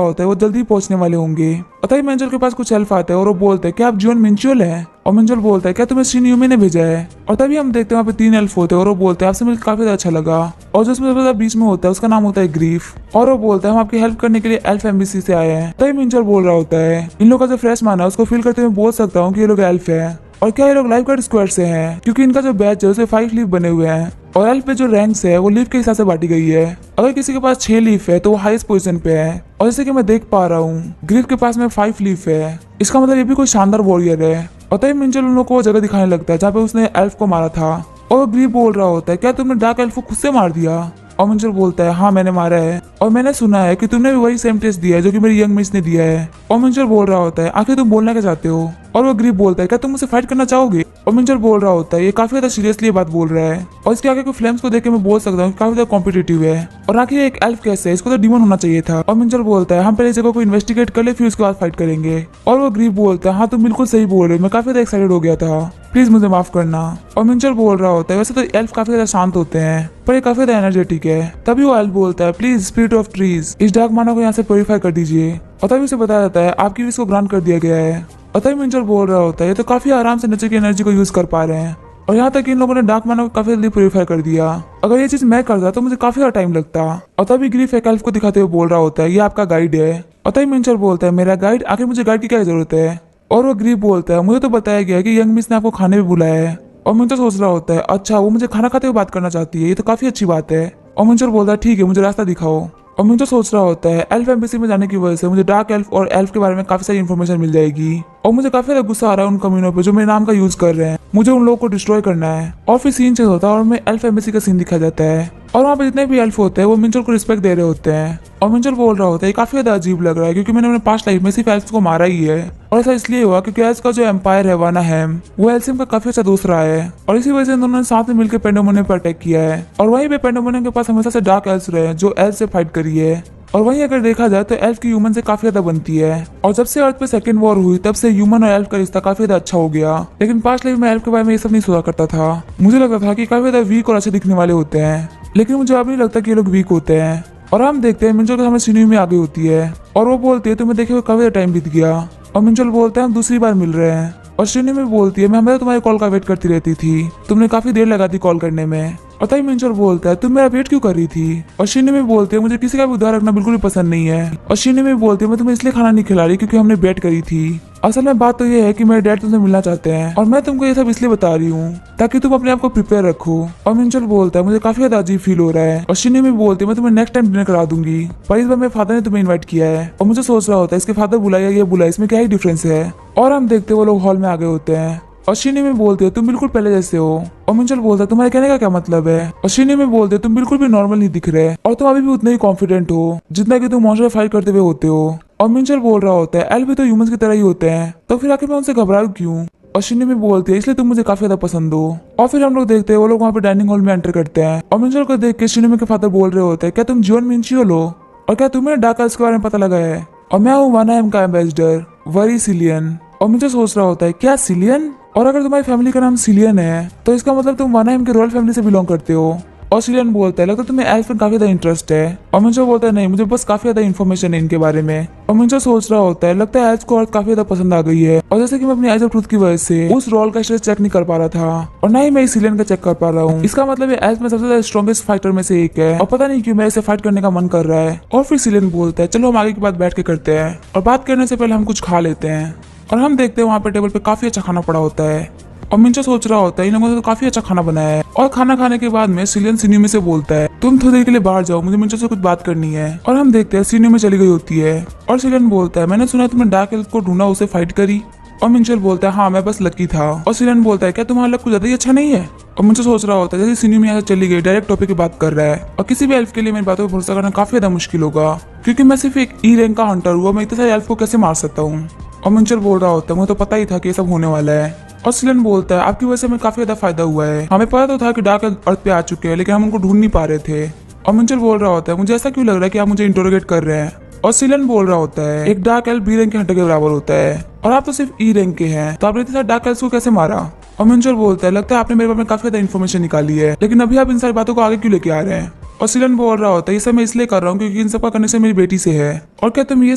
Speaker 1: होता है वो जल्दी पहुंचने वाले होंगे। और तभी मिंचुअल के पास कुछ हेल्प आता है और वो बोलते हैं क्या आप जियोन मिंचुअल है। और मिंचुअल बोलता है क्या तुम्हें शिन यूमी ने भेजा है। और तभी हम देखते हैं वहाँ पे 3 एल्फ होते हैं और वो बोलते हैं आपसे मिलकर काफी अच्छा लगा। और जो उसमें बीच में होता है उसका नाम होता है ग्रीफ और वो बोलता है हम आपकी हेल्प करने के लिए एल्फ एम्बेसी से आए हैं। तभी मिंचुअल बोल रहा होता है इन लोगों का जो फ्रेश माना है उसको फील करते हुए बोल सकता हूँ कि ये लोग एल्फ है और क्या ये लोग लाइफ गार्ड स्क्वाड से हैं क्योंकि इनका जो बैच है उसे 5 लीफ बने हुए हैं और एल्फ पे जो रैंक्स है वो लीफ के हिसाब से बांटी गई है। अगर किसी के पास 6 लीफ है तो वो हाईएस्ट पोजीशन पे है और जैसे कि मैं देख पा रहा हूँ ग्रीफ के पास में 5 लीफ है इसका मतलब ये भी कोई शानदार वॉरियर है। और तभी मिंचुअल उन लोगों को वो जगह दिखाने लगता है जहाँ पे उसने एल्फ को मारा था और ग्रीफ बोल रहा होता है क्या तुमने डार्क एल्फ को खुद से मार दिया। और मिंचुअल बोलता है हाँ मैंने मारा है और मैंने सुना है कि तुमने भी वही सेम टेस्ट दिया है जो कि मेरी यंग मिस ने दिया है। और मिंचुअल बोल रहा होता है आखिर तुम बोलना क्या चाहते हो। और वो ग्रीफ बोलता है क्या तुम मुझसे फाइट करना चाहोगे। और मिंचुअल बोल रहा होता है ये काफी ज्यादा सीरियसली बात बोल रहा है और इसके आगे कोई फ्लेम्स को देख के मैं बोल सकता हूँ काफी ज्यादा कॉम्पिटिटिव है और आखिर एक एल्फ कैसे है इसको तो डीमन होना चाहिए था। और मिंचुअल बोलता है हम पहले इस जगह को इन्वेस्टिगेट कर ले फिर उसके बाद फाइट करेंगे। और वो ग्रीफ बोलता है हाँ तुम बिल्कुल सही बोल रहे हो मैं काफी ज्यादा एक्साइटेड हो गया था प्लीज मुझे माफ करना। और मिंचुअल बोल रहा होता है वैसे तो एल्फ काफी ज्यादा शांत होते हैं पर ये काफी ज्यादा एनर्जेटिक है। तभी वो एल्फ बोलता है प्लीज स्पिरिट ऑफ ट्रीज इस डार्क माना को यहाँ से प्योरीफाई कर दीजिए। और तभी उसे बताया जाता है आपकी विश को ग्रांट कर दिया गया है। और तभी मिंचुअल बोल रहा होता है ये तो काफी आराम से नेचर की एनर्जी को यूज कर पा रहे हैं। और यहाँ तक कि इन लोगों ने डार्क माना को काफी जल्दी प्योरीफाई कर दिया। अगर ये चीज मैं करता तो मुझे काफी ज्यादा टाइम लगता। और तभी ग्रीफ एक एल्फ को दिखाते हुए बोल रहा होता है, ये आपका गाइड है। और तभी मिंचर बोलता है, मेरा गाइड? आखिर मुझे गाइड की क्या जरूरत है? और वो ग्रीफ बोलता है, मुझे तो बताया गया है कि यंग मिस ने आपको खाने में बुलाया है। और मिंचर सोच रहा होता है, अच्छा वो मुझे खाना खाते हुए बात करना चाहती है, ये तो काफी अच्छी बात है। और मिंचर बोलता है, ठीक है मुझे रास्ता दिखाओ। और मुझे सोच रहा होता है, एल्फ एम्बेसी में जाने की वजह से मुझे डार्क एल्फ और एल्फ के बारे में काफी सारी इन्फॉर्मेशन मिल जाएगी। और मुझे काफी ज्यादा गुस्सा आ रहा है उन कम्युनों पे जो मेरे नाम का यूज कर रहे हैं। मुझे उन लोगों को डिस्ट्रॉय करना है। और फिर सीन चेंज होता है और हमें एल्फ एम्बेसी का सीन दिखा जाता है। और वहाँ पे जितने भी एल्फ होते हैं वो मिंचर को रिस्पेक्ट दे रहे होते हैं। और मिंचर बोल रहा होता है, काफी ज्यादा अजीब लग रहा है क्योंकि मैंने अपने पास्ट लाइफ में सिर्फ एल्फ को मारा ही है। और ऐसा इसलिए हुआ क्योंकि एल्फ का जो एम्पायर है वानाहेम, वो एल्सिम का काफी अच्छा दोस्त रहा है। और इसी वजह से इन दोनों ने साथ में मिलकर पेंडेमोनियम पर अटैक किया है। और वहीं पे पेंडेमोनियम के पास हमेशा से डार्क एल्फ रहे हैं जो एल्फ से फाइट करी है। और वहीं अगर देखा जाए तो एल्फ की ह्यूमन से काफी ज्यादा बनती है। और जब से अर्थ पे सेकंड वॉर हुई तब से ह्यूमन और एल्फ का रिश्ता काफी ज्यादा अच्छा हो गया। लेकिन पास्ट लाइफ में एल्फ के बारे में ये सब नहीं सोचा करता था। मुझे लगता था कि काफी ज्यादा वीक और अच्छे दिखने वाले होते हैं, लेकिन मुझे अब नहीं लगता कि ये लोग वीक होते हैं। और हम देखते हैं मिंचल के सामने सिन्यू में आगे होती है और वो बोलती है, तुम्हें देखे हुए काफी टाइम बीत गया। और मिंचल बोलता है, हम दूसरी बार मिल रहे हैं। और सिन्यू में बोलती है, मैं हमेशा तुम्हारे कॉल का वेट करती रहती थी, तुमने काफी देर लगा दी कॉल करने में। और तभी मिंचल बोलता है, तुम मेरा वेट क्यों कर रही थी? और शिन्यू में बोलती है, मुझे किसी का भी उधार रखना बिल्कुल भी पसंद नहीं है। और शिन्यू में बोलती है, मैं तुम्हें इसलिए खाना नहीं खिला रही क्योंकि हमने बेट करी थी। असल में बात तो ये है कि मेरे डैड तुमसे मिलना चाहते हैं और मैं तुमको ये सब इसलिए बता रही हूँ ताकि तुम अपने आप को प्रिपेयर रखो। और मिंचल बोलता है, मुझे काफी ज्यादा अजीब फील हो रहा है। और शिन्यू में बोलती है, मैं तुम्हें नेक्स्ट टाइम डिनर करा दूंगी, पर इस बार मेरे फादर ने तुम्हें इन्वाइट किया है। और मुझे सोच रहा होता है, इसके फादर बुलाया ये बुलाया, इसमें क्या ही डिफरेंस है। और हम देखते वो लोग हॉल में आगे होते हैं और शिन्यू में बोलते हो, तुम बिल्कुल पहले जैसे हो। और मिंचल बोलता है, तुम्हारे कहने का क्या मतलब है? और शिन्यू में बोलते हो, तुम बिल्कुल भी नॉर्मल नहीं दिख रहे और तुम अभी भी उतने ही कॉन्फिडेंट हो जितना कि तुम मॉन्स्टर फाइट करते हुए होते हो। और मिंचल बोल रहा होता है, एल्फ भी तो ह्यूमंस की तरह ही होते हैं, तो फिर आखिर मैं उनसे घबराऊं क्यों? और शिन्यू में बोलती है, इसलिए तुम मुझे काफी ज्यादा पसंद हो। और फिर हम लोग देखते हैं वो लोग वहाँ पे डाइनिंग हॉल में एंटर करते हैं और मिंचल को देख के शिन्यू के फादर बोल रहे होते हैं, क्या तुम जियोन मिंचियोल हो? और क्या तुम्हें डार्क एल्फ के बारे में पता लगा है? और मैं हूँ वानाहेम का एम्बेसडर वरी सिलियन। और मुझे सोच रहा होता है, क्या सिलियन? और अगर तुम्हारी फैमिली का नाम सिलियन है तो इसका मतलब तुम वानाहेम के रॉयल फैमिली से बिलोंग करते हो। और सिलियन बोलता है, लगता है तुम्हें एल्फ में काफी ज्यादा इंटरेस्ट है। और मिंचर बोलता है, नहीं मुझे बस काफी ज्यादा इन्फॉर्मेशन है इनके बारे में। और मिंचर सोच रहा होता है, लगता है एल्फ को अर्थ काफी ज्यादा पसंद आ गई है। और जैसे कि मैं अपनी आइज ऑफ ट्रूथ की वजह से उस रोल का स्टेटस चेक नहीं कर पा रहा था और ना ही मैं सिलियन का चेक कर पा रहा हूँ। इसका मतलब ये एल्फ में सबसे ज्यादा स्ट्रॉन्गेस्ट फाइटर में से एक है और पता नहीं क्यों मैं इसे फाइट करने का मन कर रहा है। और फिर सिलियन बोलता है, चलो हम आगे की बात बैठ के करते हैं और बात करने से पहले हम कुछ खा लेते हैं। और हम देखते हैं वहाँ पे टेबल पे काफी अच्छा खाना पड़ा होता है और मिंचर सोच रहा होता है, इन लोगों ने तो काफी अच्छा खाना बनाया है। और खाना खाने के बाद में सिलियन सिन्यू में से बोलता है, तुम थोड़ी देर के लिए बाहर जाओ, मुझे मिंचर से कुछ बात करनी है। और हम देखते हैं सिन्यू में चली गई होती है और सिलियन बोलता है, मैंने सुना तुमने डार्क एल्फ को ढूंढा, उसे फाइट करी। और मिंचर बोलता है, हाँ मैं बस लकी था। और सिलियन बोलता है, क्या तुम्हारा लक कुछ ज्यादा ही अच्छा नहीं है? और मिंचर सोच रहा होता है, जैसे सिन्यू में यहाँ से चली गई डायरेक्ट टॉपिक की बात कर रहा है और किसी भी एल्फ के लिए मेरी बातों पर भरोसा करना काफी ज्यादा मुश्किल होगा क्योंकि मैं सिर्फ एक ई रैंक का हंटर हुआ, मैं इतने सारे एल्फ को कैसे मार सकता हूँ? और मिंचर बोल रहा होता है, मुझे तो पता ही था कि ये सब होने वाला है। और सिलियन बोलता है, आपकी वजह से हमें काफी ज्यादा फायदा हुआ है, हमें पता तो था कि डार्क अर्थ पे आ चुके हैं लेकिन हम उनको ढूंढ नहीं पा रहे थे। और मिंचर बोल रहा होता है, मुझे ऐसा क्यों लग रहा है कि आप मुझे इंटरोगेट कर रहे हैं? और सिलियन बोल रहा होता है, एक डार्क एल्फ बी रैंक के हंटर के बराबर होता है और आप तो सिर्फ ई रैंक के हैं, तो आपने इतने सारे डार्क एल्फ को कैसे मारा? और मिंचर बोलता है, लगता है आपने मेरे बारे में काफी ज्यादा इन्फॉर्मेशन निकाली है, लेकिन अभी आप इन सारी बातों को आगे क्यों लेके आ रहे हैं? और सिलियन बोल रहा होता है, ये सब मैं इसलिए कर रहा हूँ क्योंकि इन सब का कनेक्शन मेरी बेटी से है। और क्या तुम ये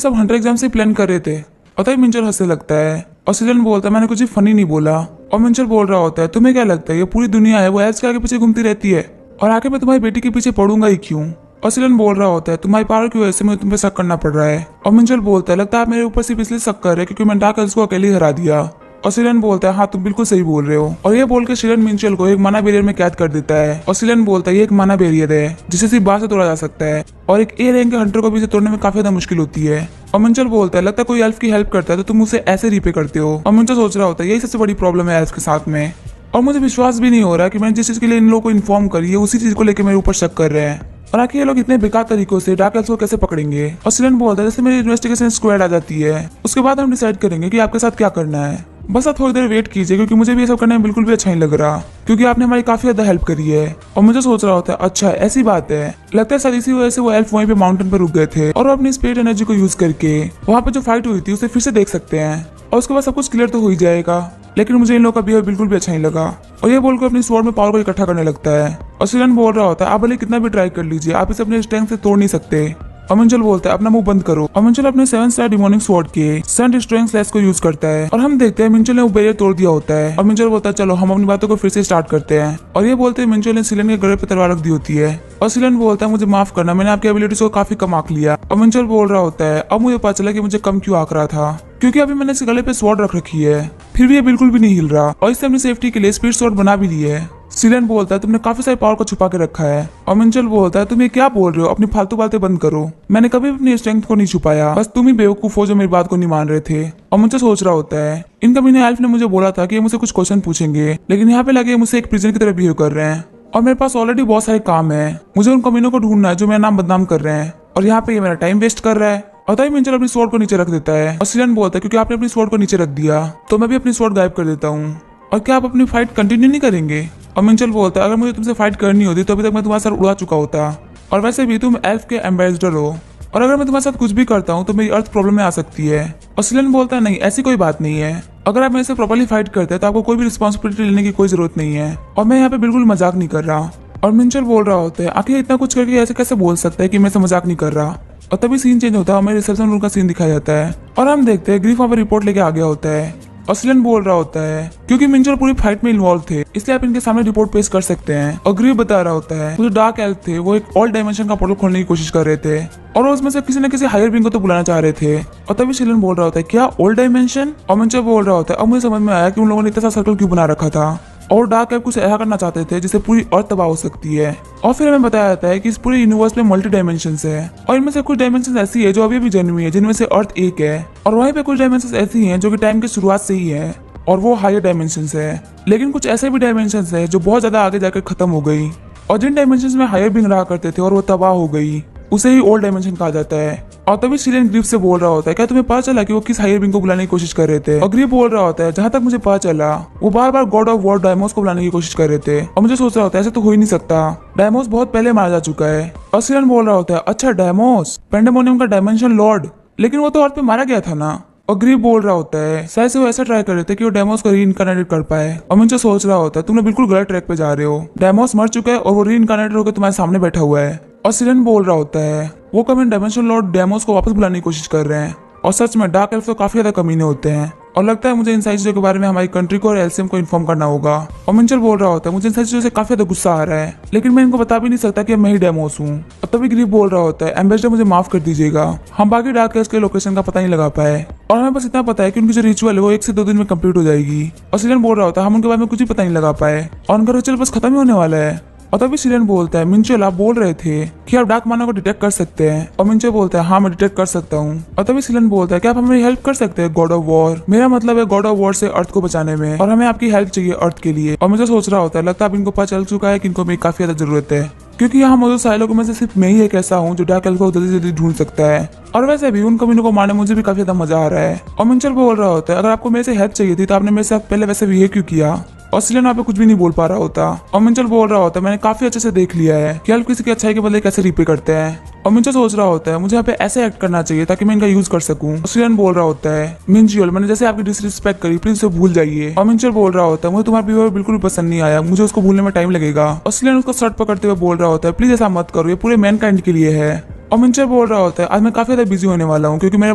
Speaker 1: सब हंटर एग्जाम से प्लान कर रहे थे? और तभी मिंचर हंसने लगता है और सिलियन बोलता है, मैंने कुछ फनी नहीं बोला। और मिंचर बोल रहा होता है, तुम्हें क्या लगता है ये पूरी दुनिया है वो एल्फ के आगे पीछे घूमती रहती है और आगे मैं तुम्हारी बेटी के पीछे पड़ूंगा ही क्यों? और सिलियन बोल रहा होता है, तुम्हारी पावर की वजह से मुझे तुम पे शक करना पड़ रहा है। और मिंचर बोलता है, लगता है आप मेरे ऊपर सिर्फ इसलिए शक कर रहे हैं क्योंकि मैं डार्क एल्फ को अकेले हरा दिया। और सिलियन बोलता है, हाँ तुम बिल्कुल सही बोल रहे हो। और ये बोल के सिलियन मिंचल को एक माना बैरियर में कैद कर देता है और सिलियन बोलता है, ये एक माना बैरियर है जिसे सिर्फ बाहर से तोड़ा जा सकता है और एक ए रैंक के हंटर को भी इसे तोड़ने में काफी ज्यादा मुश्किल होती है। और मिंचल बोलता है, लगता है कोई एल्फ की हेल्प करता है तो तुम उसे ऐसे रीपे करते हो। और मिंचल सोच रहा होता है, यही सबसे बड़ी प्रॉब्लम है एल्फ के साथ में और मुझे विश्वास भी नहीं हो रहा कि मैंने जिस चीज के लिए इन लोगों को इन्फॉर्म करी है उसी चीज को लेकर मेरे ऊपर शक कर रहे हैं और आखिर ये लोग इतने बेकार तरीकों से डार्क एल्फ को कैसे पकड़ेंगे? और सिलियन बोलता है, जैसे मेरी इन्वेस्टिगेशन स्क्वाड आ जाती है उसके बाद हम डिसाइड करेंगे कि आपके साथ क्या करना है, बस आप थोड़ी देर वेट कीजिए क्योंकि मुझे भी ये सब करने में बिल्कुल भी अच्छा नहीं लग रहा क्योंकि आपने हमारी काफी ज्यादा हेल्प करी है। और मुझे सोच रहा होता है, अच्छा ऐसी बात है, लगता है शायद इसी वजह से वो एल्फ वहीं पे माउंटेन पर रुक गए थे और वो अपनी स्पिरिट एनर्जी को यूज करके वहाँ पे जो फाइट हुई थी उसे फिर से देख सकते हैं और उसके बाद सब कुछ क्लियर तो हो ही जाएगा। लेकिन मुझे इन लोगों का बिहेव बिल्कुल भी अच्छा नहीं लगा और ये बोलकर अपनी स्वॉर्ड में पावर को इकट्ठा करने लगता है। और सिलियन बोल रहा होता है, आप भले कितना भी ट्राई कर लीजिए, आप इसे अपने स्ट्रेंथ से तोड़ नहीं सकते। और मिंचल बोलता है अपना मुंह बंद करो। और मिंचल अपने 7 स्टार डिमोनिक स्वॉर्ड के सन डिस्ट्रॉइंग स्लैश को यूज करता है और हम देखते हैं मिंचल ने वो बैरियर तोड़ दिया होता है। और मिंचल बोलता है चलो हम अपनी बातों को फिर से स्टार्ट करते हैं। और ये बोलते हैं मिंचल ने सिलन के गले पे तलवार रख दी होती है और सिलन बोलता है मुझे माफ करना, मैंने आपकी एबिलिटीज को काफी कम आंक लिया। और मिंचल बोल रहा होता है अब मुझे पता चला कि मुझे कम क्यों आंक रहा था, क्योंकि अभी मैंने इसके गले पे स्वॉर्ड रख रखी है, फिर भी ये बिल्कुल भी नहीं हिल रहा और इससे अपनी सेफ्टी के लिए स्पीड स्वॉर्ड बना भी ली है। सिलन बोलता है तुमने काफी सारे पावर को छुपा के रखा है। और मिंचल बोलता है तुम ये क्या बोल रहे हो, अपनी फालतू बातें बंद करो, मैंने कभी अपनी स्ट्रेंथ को नहीं छुपाया, बस तुम ही बेवकूफ हो जो मेरी बात को नहीं मान रहे थे। और मिंचल सोच रहा होता है इनका मीने एल्फ ने मुझे बोला था कि ये मुझसे कुछ क्वेश्चन पूछेंगे, लेकिन यहाँ पे लगे मुझसे एक प्रिजन की तरह बिहेव कर रहे हैं और मेरे पास ऑलरेडी बहुत सारे काम है, मुझे उन कमीनों को ढूंढना है जो मेरा नाम बदनाम कर रहे हैं और यहाँ पे ये मेरा टाइम वेस्ट कर रहा है। और तभी मिंचल अपनी स्वॉर्ड को नीचे रख देता है और सिलन बोलता है क्योंकि आपने अपनी स्वॉर्ड को नीचे रख दिया तो मैं भी अपनी स्वॉर्ड गायब कर देता हूँ, और क्या आप अपनी फाइट कंटिन्यू नहीं करेंगे। और मिंचल बोलता है अगर मुझे तुमसे फाइट करनी होती तो अभी तक मैं तुम्हारा सर उड़ा चुका होता, और वैसे भी तुम एल्फ के एम्बेसडर हो और अगर मैं तुम्हारे साथ कुछ भी करता हूँ तो मेरी अर्थ प्रॉब्लम में आ सकती है। और सिलन बोलता है नहीं ऐसी कोई बात नहीं है, अगर आप मेरे से प्रॉपर्ली फाइट करते हैं तो आपको कोई भी रिस्पॉन्सिबिलिटी लेने की कोई जरूरत नहीं है और मैं यहाँ पे बिल्कुल मजाक नहीं कर रहा। और मिंचल बोल रहा होता है आखिर इतना कुछ करके ऐसे कैसे बोल सकता है कि मैं से मजाक नहीं कर रहा। और तभी सीन चेंज होता है, हमें रिसेप्शन रूम का सीन दिखाया जाता है और हम देखते हैं ग्रीफ वहाँ पे रिपोर्ट लेके आ गया होता है। और सिलन बोल रहा होता है क्योंकि मिंचल पूरी फाइट में इन्वॉल्व थे इसलिए आप इनके सामने रिपोर्ट पेश कर सकते हैं। और ग्रीफ बता रहा होता है जो डार्क एल्फ थे वो एक ऑल डायमेंशन का पोर्टल खोलने की कोशिश कर रहे थे और वो उसमें से किसी न किसी हायर बीइंग को तो बुलाना चाह रहे थे। और तभी सिलन बोल रहा होता है क्या ओल्ड डायमेंशन। और मिंचल बोल रहा होता है अब मुझे समझ में आया कि उन लोगों ने इतना सा सर्कल क्यों बना रखा था और डार्क एल्फ कुछ ऐसा करना चाहते थे जिससे पूरी अर्थ तबाह हो सकती है। और फिर हमें बताया जाता है कि इस पूरे यूनिवर्स में मल्टी डायमेंशंस है और इनमें से कुछ डायमेंशंस ऐसी है जो अभी भी जन्मी है जिनमें से अर्थ एक है, और वहीं पे कुछ डायमेंशंस ऐसी हैं जो कि टाइम की शुरुआत से ही है और वो हायर डायमेंशंस है। लेकिन कुछ ऐसे भी डायमेंशंस है जो बहुत ज्यादा आगे जाकर खत्म हो गई, और जिन डायमेंशंस में हायर बीइंग रहा करते थे और वो तबाह हो गई उसे ही ओल्ड डायमेंशन कहा जाता है। और तभी सिलन ग्रीफ से बोल रहा होता है क्या तुम्हें पता चला कि वो किस हायर बीइंग को बुलाने की कोशिश कर रहे थे। और ग्रीफ बोल रहा होता है जहां तक मुझे पता चला वो बार बार गॉड ऑफ वॉर डायमोस को बुलाने की कोशिश कर रहे थे, और मुझे सोच रहा होता है ऐसे तो हो ही नहीं सकता, डायमोस बहुत पहले मारा जा चुका है। और सिलन बोल रहा होता है अच्छा डायमोस पेंडेमोनियम का डायमेंशन लॉर्ड, लेकिन वो तो अर्थ पे मारा गया था ना। और ग्रीफ बोल रहा होता है शायद से वो ऐसा ट्राई कर रहे थे कि वो डेमोस को रीइनकार्नेट कर पाए। और मुझे सोच रहा होता है तुमने बिल्कुल गलत ट्रैक पे जा रहे हो, डेमोस मर चुका है और वो रीइनकार्नेट होकर तुम्हारे सामने बैठा हुआ है। और सिलन बोल रहा होता है वो कमीने डायमेंशन लॉर्ड डेमोस को वापस बुलाने की कोशिश कर रहे हैं, और सच में डार्क एल्फ तो काफी ज्यादा कमीने होते हैं और लगता है मुझे इन सारी चीजों के बारे में हमारी कंट्री को और एलसीएम को इन्फॉर्म करना होगा। और मिंचल बोल रहा होता है मुझे इन सारी चीजों से काफी ज्यादा गुस्सा आ रहा है, लेकिन मैं इनको बता भी नहीं सकता कि मैं ही डेमोस हूँ। और तभी ग्रीफ बोल रहा होता है एम्बेसडर मुझे माफ कर दीजिएगा, हम बाकी डार्क एल्फ के लोकेशन का पता नहीं लगा पाए और हमें बस इतना पता है कि उनकी जो रिचुअल है वो 1 से 2 दिन में कंप्लीट हो जाएगी। और सिलन बोल रहा होता है हम उनके बारे में कुछ भी पता नहीं लगा पाए और उनका रिचुअल बस खत्म ही होने वाला है। और तभी सिलन बोलता है मिंचल आप बोल रहे थे कि आप डार्क माना को डिटेक्ट कर सकते हैं। और मिंचल बोलता है हाँ मैं डिटेक्ट कर सकता हूँ। और तभी सिलन बोलता है क्या आप हमें हेल्प कर सकते हैं गॉड ऑफ वॉर, मेरा मतलब है गॉड ऑफ वॉर से अर्थ को बचाने में, और हमें आपकी हेल्प चाहिए अर्थ के लिए। और मुझे सोच रहा होता है लगता है अब इनको पता चल चुका है कि इनको मेरी काफी ज्यादा जरूरत है, क्योंकि यहाँ मौजूद सारे लोगों में से सिर्फ मैं ही एक ऐसा हूँ जो डार्क एल्फ को जल्दी जल्दी ढूंढ सकता है। और वैसे भी उन कमीनों को मारने मुझे भी काफी ज्यादा मजा आ रहा है। और मिंचल बोल रहा होता है अगर आपको मेरे से हेल्प चाहिए थी तो आपने मेरे साथ पहले वैसे बिहेव क्यों किया। और सिलन वहाँ पे कुछ भी नहीं बोल पा रहा होता। और मिंचल बोल रहा होता है मैंने काफी अच्छे से देख लिया है कि एल्फ किसी की अच्छाई के बदले कैसे रिपे करते हैं। और मिंचल सोच रहा होता है मुझे यहाँ पे ऐसे एक्ट करना चाहिए ताकि मैं इनका यूज कर सकूं। और सिलन बोल रहा होता है मिंचल मैंने जैसे आपकी डिसरिस्पेक्ट करी प्लीज उसे भूल जाइए। और मिंचल बोल रहा होता है मुझे तुम्हारा बिहेवियर बिल्कुल भी पसंद नहीं आया, मुझे उसको भूलने में टाइम लगेगा। और सिलन उसको शर्ट पकड़ते हुए बोल रहा होता है प्लीज ऐसा मत करो, ये पूरे मैनकाइंड के लिए है। और मिंचल बोल रहा होता है आज मैं काफी ज्यादा बिजी होने वाला हूँ क्योंकि मेरा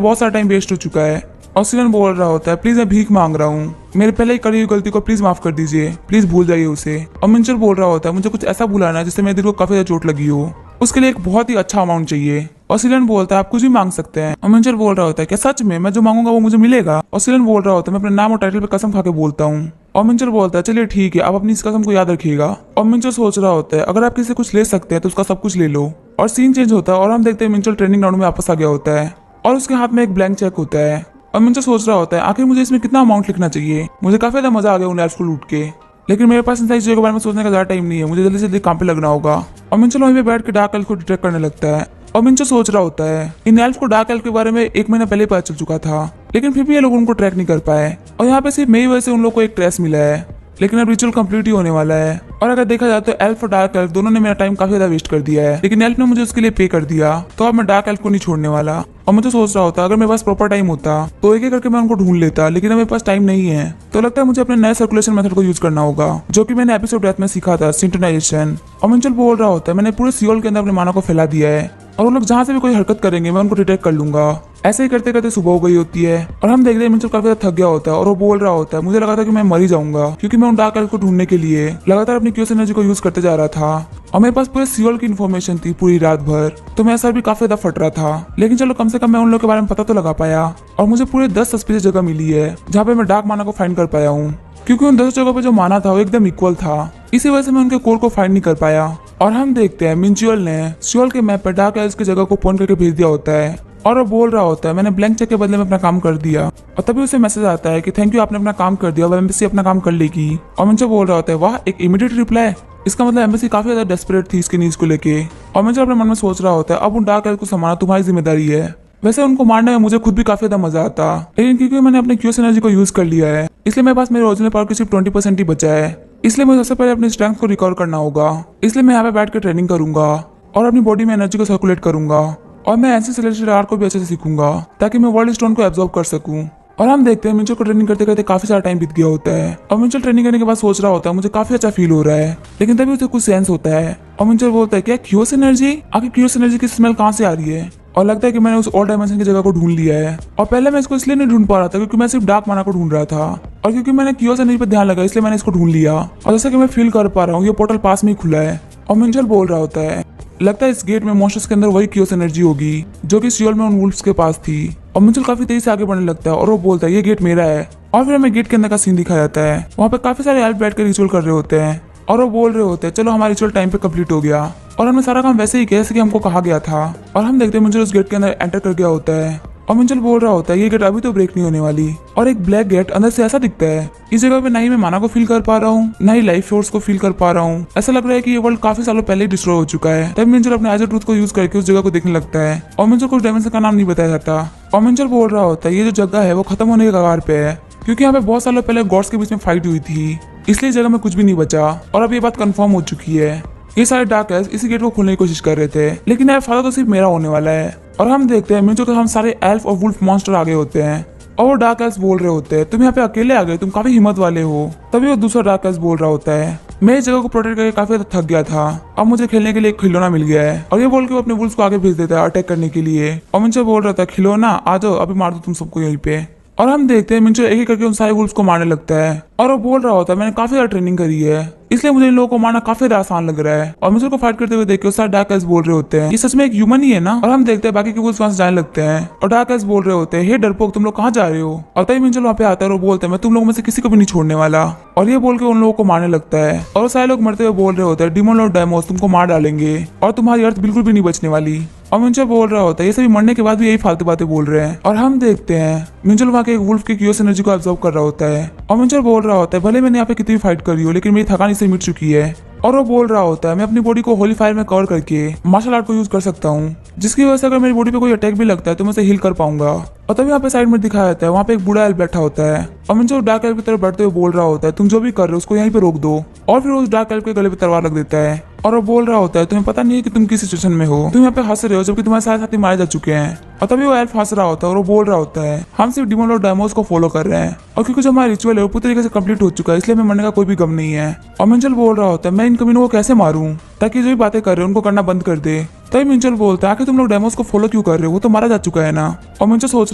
Speaker 1: बहुत सारा टाइम वेस्ट हो चुका है। और सिलन बोल रहा होता है प्लीज मैं भीख मांग रहा हूँ, मेरे पहले ही करी हुई गलती को प्लीज माफ कर दीजिए, प्लीज भूल जाइए उसे। और मिंचल बोल रहा होता है मुझे कुछ ऐसा बुलाना है जिससे मेरे दिल को काफी ज्यादा चोट लगी हो, उसके लिए एक बहुत ही अच्छा अमाउंट चाहिए। और सिलन बोलता है आप कुछ भी मांग सकते हैं। और मिंचल बोल रहा होता है क्या सच में मैं जो मांगूंगा वो मुझे मिलेगा। और सिलन बोल रहा होता है मैं अपने नाम और टाइटल पे कसम खा के बोलता हूँ। और मिंचल बोलता है चलिए ठीक है आप अपनी इस कसम को याद रखिएगा। और मिंचल सोच रहा होता है अगर आप किसी से कुछ ले सकते हैं तो उसका सब कुछ ले लो। और सीन चेंज होता है और हम देखते हैं मिंचल ट्रेनिंग ग्राउंड में वापस आ गया होता है और उसके हाथ में एक ब्लैंक चेक होता है। और मिंचल सोच रहा होता है आखिर मुझे इसमें कितना अमाउंट लिखना चाहिए, मुझे काफी ज्यादा मजा आ गया उन एल्फ्स को लूट के, लेकिन मेरे पास इन सारी चीजों के बारे में सोचने का ज्यादा टाइम नहीं है, मुझे जल्दी से जल्दी काम पे लगना होगा। और मिंचल वहीं पे बैठ के डार्क एल्फ को डिटेक्ट करने लगता है। और मिंचल सोच रहा होता है इन एल्फ को डार्क एल्फ के बारे में 1 महीना पहले पता चल चुका था, लेकिन फिर भी ये लोग उनको ट्रैक नहीं कर पाए। और यहाँ पे सिर्फ मेरी वजह से उन लोग को एक ट्रेस मिला है, लेकिन अब रिचुअल कंप्लीट ही होने वाला है। और अगर देखा जाए तो एल्फ और डार्क एल्फ दोनों ने मेरा टाइम काफी ज्यादा वेस्ट कर दिया है, लेकिन एल्फ ने मुझे उसके लिए पे कर दिया, तो अब मैं डार्क एल्फ को नहीं छोड़ने वाला। और मुझे सोच रहा होता अगर मेरे पास प्रॉपर टाइम होता तो एक एक करके मैं उनको ढूंढ लेता, लेकिन अब मेरे पास टाइम नहीं है, तो लगता है मुझे अपने नए सर्कुलेशन मेथड को यूज करना होगा जो कि मैंने एपिसोड डेथ में सीखा था, सिंक्रोनाइजेशन। और मिंचल बोल रहा होता है मैंने पूरे सियोल के अंदर अपने माना को फैला दिया है, और वो लोग जहाँ से भी कोई हरकत करेंगे मैं उनको डिटेक्ट कर लूंगा। ऐसे ही करते करते सुबह हो गई होती है और हम देखते हैं मिंचल काफी ज्यादा थक गया होता है और वो बोल रहा होता है मुझे लगा था कि मैं मर ही जाऊंगा, क्योंकि मैं उन डार्क एल्फ को ढूंढने के लिए लगातार अपनी क्यूस एनर्जी को यूज करते जा रहा था और मेरे पास पूरे सियोल की इन्फॉर्मेशन थी पूरी रात भर, तो मेरा सर भी काफी ज्यादा फट रहा था। लेकिन चलो कम से कम मैं उन लोगों के बारे में पता तो लगा पाया और मुझे पूरे 10 सस्पिशियस जगह मिली है जहाँ पे मैं डार्क माना को फाइंड कर पाया हूँ, क्योंकि उन 10 जगह पे जो माना था वो एकदम इक्वल था। इसी वजह से मैं उनके कोर को फाइंड नहीं कर पाया। और हम देखते हैं मिंचुअल ने सियोल के मैप पर डार्क एल्फ की जगह को पॉइंट करके भेज दिया होता है और वो बोल रहा होता है मैंने ब्लैंक चेक के बदले में अपना काम कर दिया। और तभी उसे मैसेज आता है कि थैंक यू आपने अपना काम कर दिया, अब एम्बेसी अपना काम कर लेगी। और मिंचो बोल रहा होता है वाह एक इमीडिएट रिप्लाई, इसका मतलब एम्बेसी काफी ज्यादा डेस्परेट थी इसकी न्यूज को लेके। और मिंचो अपने मन में सोच रहा होता है अब उन डार्क एल्फ को संभालना तुम्हारी जिम्मेदारी है। वैसे उनको मारने में मुझे खुद भी काफी ज्यादा मजा आता, लेकिन क्योंकि मैंने अपने क्यूस एनर्जी को यूज कर लिया है इसलिए मेरे पास मेरे ओरिजिनल पावर की सिर्फ 20% ही बचा है। इसलिए मुझे सबसे पहले अपनी स्ट्रेंथ को रिकवर करना होगा। इसलिए मैं यहाँ पे बैठ कर ट्रेनिंग करूंगा और अपनी बॉडी में एनर्जी को सर्कुलेट करूंगा और मैं ऐसे सेलेस्टियल आर्ट को भी अच्छे से सीखूंगा ताकि मैं वर्ल्ड स्टोन को एब्जॉर्ब कर सकूं। और हम देखते हैं मिंचल को ट्रेनिंग करते करते काफी सारा टाइम बीत गया होता है और मिंचल ट्रेनिंग करने के बाद सोच रहा होता है मुझे काफी अच्छा फील हो रहा है, लेकिन तभी उसे कुछ सेंस होता है और मिंचल बोलता है क्या क्यूस एनर्जी, आखिर क्यूस एनर्जी की स्मेल कहाँ से आ रही है। और लगता है कि मैंने उस और डायमेंशन की जगह को ढूंढ लिया है। और पहले मैं इसको इसलिए नहीं ढूंढ पा रहा था क्योंकि मैं सिर्फ डार्क माना को ढूंढ रहा था और क्योंकि मैंने क्यूस एनर्जी पर ध्यान लगा इसलिए मैंने इसको ढूंढ लिया। और जैसा कि मैं फील कर पा रहा हूँ ये पोर्टल पास में ही खुला है। और मिंचल बोल रहा होता है लगता है इस गेट में मॉन्स्टर्स के अंदर वही क्यूस एनर्जी होगी जो कि सियोल में उन वुल्फ्स के पास थी। और मिंचल काफी तेजी से आगे बढ़ने लगता है और वो बोलता है ये गेट मेरा है। और फिर हमें गेट के अंदर का सीन दिखाया जाता है, वहाँ पे काफी सारे एल्फ बैठ कर रिचुअल कर रहे होते हैं और वो बोल रहे होते हैं चलो हमारा रिचुअल टाइम पे कंप्लीट हो गया और हमने सारा काम वैसे ही किया जैसे कि हमको कहा गया था। और हम देखते हैं मिंचल उस गेट के अंदर एंटर कर गया होता है और मिंचल बोल रहा होता है ये गेट अभी तो ब्रेक नहीं होने वाली। और एक ब्लैक गेट अंदर से ऐसा दिखता है इस जगह पे ना ही मैं माना को फील कर पा रहा हूँ ना ही लाइफ फोर्स को फील कर पा रहा हूँ। ऐसा लग रहा है कि ये वर्ल्ड काफी सालों पहले डिस्ट्रॉय हो चुका है। तब मिंचल अपने आइजर ट्रूथ को यूज करके उस जगह को देखने लगता है और मिंचल को उस डायमेंशन का नाम नहीं बताया जाता। और मिंचल बोल रहा होता है ये जो जगह है वो खत्म होने के कगार पे है क्योंकि यहाँ पे बहुत सालों पहले गॉड्स के बीच में फाइट हुई थी, इसलिए जगह में कुछ भी नहीं बचा। और अब ये बात कंफर्म हो चुकी है, ये सारे डार्क एल्फ इसी गेट को खोलने की कोशिश कर रहे थे, लेकिन यार फायदा तो सिर्फ मेरा होने वाला है। और हम देखते हैं मिंचो के हम सारे एल्फ और वुल्फ मॉन्स्टर आगे होते हैं और वो डार्क एल्फ बोल रहे होते हैं तुम यहाँ पे अकेले आ गए, तुम काफी हिम्मत वाले हो। तभी वो दूसरा डार्क एल्फ बोल रहा होता है मैं इस जगह को प्रोटेक्ट करके काफी ज्यादा थक गया था, अब मुझे खेलने के लिए एक खिलौना मिल गया है। और ये बोल के वो अपने वुल्फ को आगे भेज देता है अटैक करने के लिए। और मिंचो बोल रहा था खिलौना आ जाओ अभी मार दो तुम सबको यहीं पे। और हम देखते हैं मिंचो एक एक करके उन सारे वुल्फ्स को मारने लगता है और वो बोल रहा होता है मैंने काफी ज्यादा ट्रेनिंग करी है इसलिए मुझे इन लोगों को मारना काफी ज्यादा आसान लग रहा है। और मिंचो को फाइट करते हुए देख के सारे डार्क एल्फ बोल रहे होते हैं ये सच में एक ह्यूमन ही है ना। और हम देखते हैं बाकी के वुल्फ्स वहां से जाने लगते हैं और डार्क एल्फ बोल रहे होते हैं हे डरपोक तुम लोग कहाँ जा रहे हो। और तभी मिंचो वहाँ पे आता है और बोलते हैं मैं तुम लोगों में से किसी को भी नहीं छोड़ने वाला। और ये बोल के उन लोगों को मारने लगता है और सारे लोग मरते हुए बोल रहे होते हैं डिमोन लॉर्ड डेमोस तुमको मार डालेंगे और तुम्हारी अर्थ बिल्कुल भी नहीं बचने वाली। और मिंचल बोल रहा होता है ये सभी मरने के बाद भी यही फालतू बातें बोल रहे हैं। और हम देखते हैं मिंचल वहाँ के एक वुल्फ के क्यूस एनर्जी को एब्जॉर्ब कर रहा होता है और मिंचल बोल रहा होता है भले मैंने यहाँ पे कितनी फाइट करी हो लेकिन मेरी थकान इससे मिट चुकी है। और वो बोल रहा होता है मैं अपनी बॉडी को होली फायर में कवर करके मार्शल आर्ट को यूज कर सकता हूँ जिसकी वजह से अगर मेरी बॉडी पे कोई अटैक भी लगता है तो मैं उसे हील कर पाऊंगा। और तभी यहाँ पे साइड में दिखाया जाता है वहाँ पे एक बूढ़ा एल्फ बैठा होता है और मिंचो डार्क एल्फ की तरफ बढ़ते हुए बोल रहा होता है तुम जो भी कर रहे हो उसको यहीं पे रोक दो। और फिर उस डार्क एल्फ के गले पे तलवार रख देता है और वो बोल रहा होता है तुम्हें पता नहीं है कि तुम किस सिचुएशन में हो, तुम यहाँ पे हंस रहे हो जबकि तुम्हारे सारे साथी मारे जा चुके हैं। और तभी वो एल्फ हंस रहा होता है और वो बोल रहा होता है हम सिर्फ डिमोन लॉर्ड डेमोस को फॉलो कर रहे हैं और क्योंकि जो हमारा रिचुअल है वो पूरी तरीके से कंप्लीट हो चुका है इसलिए मैं मरने का कोई भी गम नहीं है। और मिंचल बोल रहा होता है मैं इन कमीनों को कैसे मारूं ताकि जो भी बातें कर रहे हैं उनको करना बंद कर दे। तभी मिंचल बोलता है आखिर तुम लोग डेमोस को फॉलो क्यों कर रहे हो, वो तो मारा जा चुका है ना। और मिंचल सोच